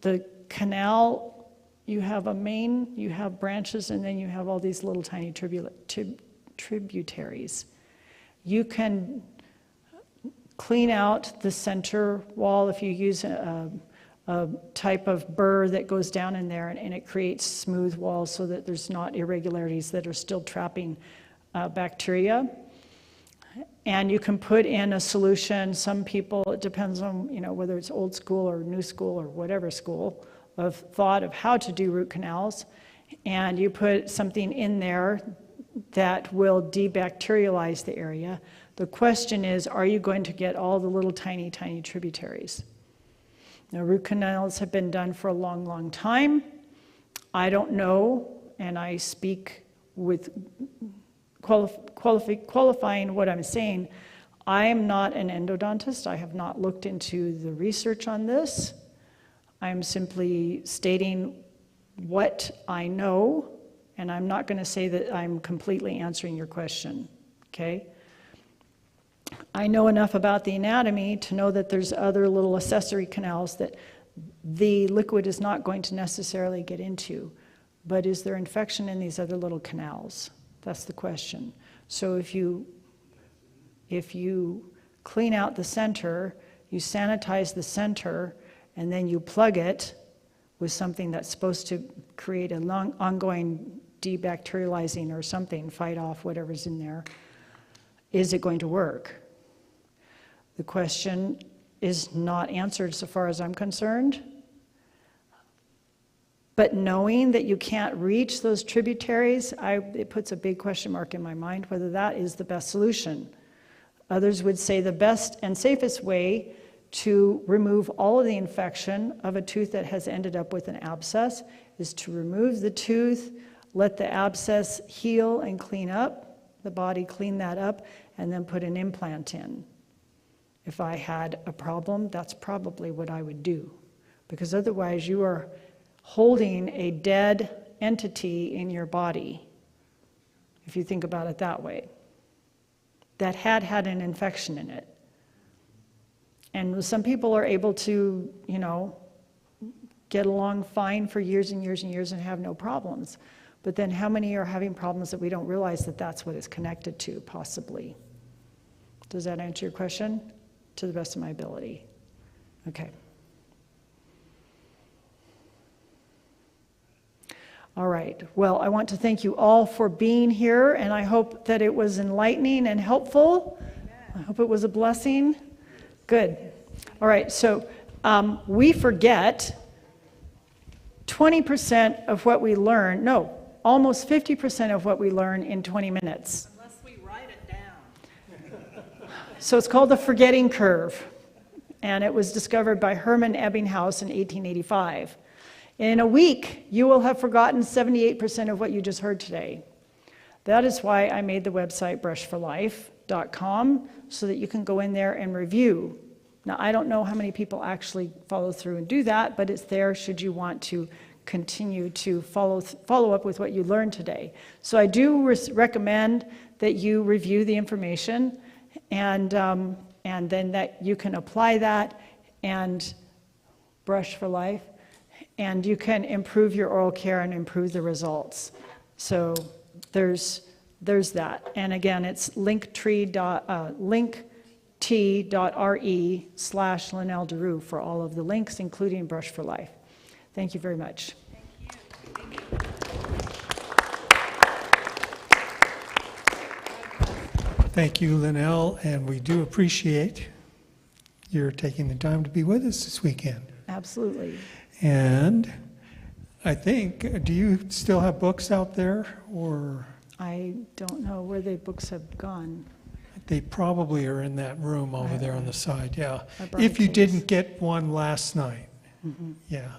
the canal, you have a main, you have branches, and then you have all these little tiny tributaries. You can clean out the center wall if you use a type of burr that goes down in there, and it creates smooth walls so that there's not irregularities that are still trapping bacteria. And you can put in a solution. Some people, it depends on, you know, whether it's old school or new school or whatever school of thought of how to do root canals, and you put something in there that will debacterialize the area. The question is, are you going to get all the little tiny, tiny tributaries? Now, root canals have been done for a long, long time. I don't know, and I speak with qualifying what I'm saying. I am not an endodontist. I have not looked into the research on this. I'm simply stating what I know, and I'm not going to say that I'm completely answering your question, okay? I know enough about the anatomy to know that there's other little accessory canals that the liquid is not going to necessarily get into. But is there infection in these other little canals? That's the question. So if you clean out the center, you sanitize the center, and then you plug it with something that's supposed to create a long, ongoing debacterializing or something, fight off whatever's in there, is it going to work? The question is not answered so far as I'm concerned. But knowing that you can't reach those tributaries, it puts a big question mark in my mind whether that is the best solution. Others would say the best and safest way to remove all of the infection of a tooth that has ended up with an abscess is to remove the tooth, let the abscess heal and clean up, the body clean that up, and then put an implant in. If I had a problem, that's probably what I would do, because otherwise you are holding a dead entity in your body, if you think about it that way, that had an infection in it. And some people are able to, you know, get along fine for years and years and years and have no problems. But then how many are having problems that we don't realize that that's what it's connected to, possibly? Does that answer your question? To the best of my ability. Okay. All right. Well, I want to thank you all for being here, and I hope that it was enlightening and helpful. I hope it was a blessing. Good. All right. So we forget 20% of what we learn. No, almost 50% of what we learn in 20 minutes. Unless we write it down. So it's called the forgetting curve, and it was discovered by Hermann Ebbinghaus in 1885. In a week, you will have forgotten 78% of what you just heard today. That is why I made the website brushforlife.com, so that you can go in there and review. Now, I don't know how many people actually follow through and do that, but it's there should you want to continue to follow up with what you learned today. So I do recommend that you review the information, and then that you can apply that and brush for life. And you can improve your oral care and improve the results. So there's that. And again, it's linkt.re/Linnell Daru for all of the links, including Brush for Life. Thank you very much. Thank you, Linnell, and we do appreciate your taking the time to be with us this weekend. Absolutely. And I think, do you still have books out there, or? I don't know where the books have gone. They probably are in that room over there on the side, yeah. I brought If a you case. didn't get one last night, yeah.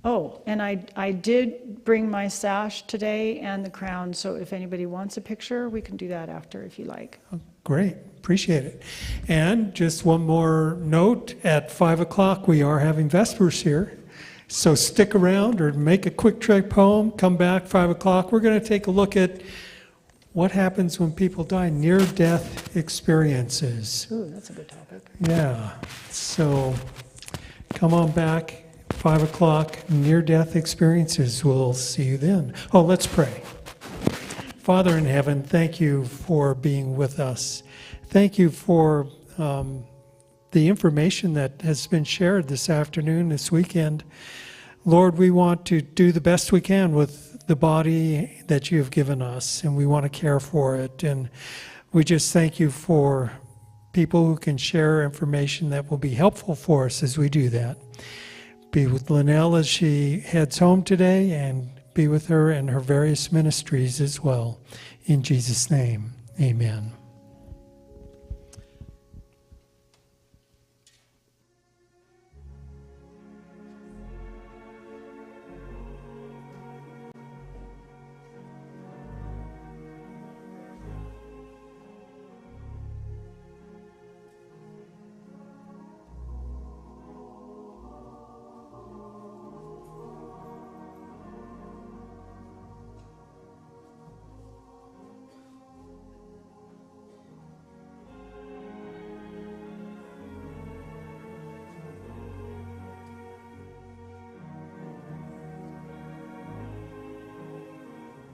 Oh, and I did bring my sash today and the crown, so if anybody wants a picture, we can do that after if you like. Great, appreciate it. And just one more note, at 5 o'clock we are having Vespers here. So stick around or make a quick trip home, come back 5 o'clock. We're going to take a look at what happens when people die, near-death experiences. Ooh, that's a good topic. Yeah, so come on back, 5 o'clock, near-death experiences. We'll see you then. Oh, let's pray. Father in heaven, thank you for being with us. Thank you for the information that has been shared this afternoon, this weekend. Lord, we want to do the best we can with the body that you have given us, and we want to care for it. And we just thank you for people who can share information that will be helpful for us as we do that. Be with Linnell as she heads home today, and be with her in her various ministries as well. In Jesus' name, amen.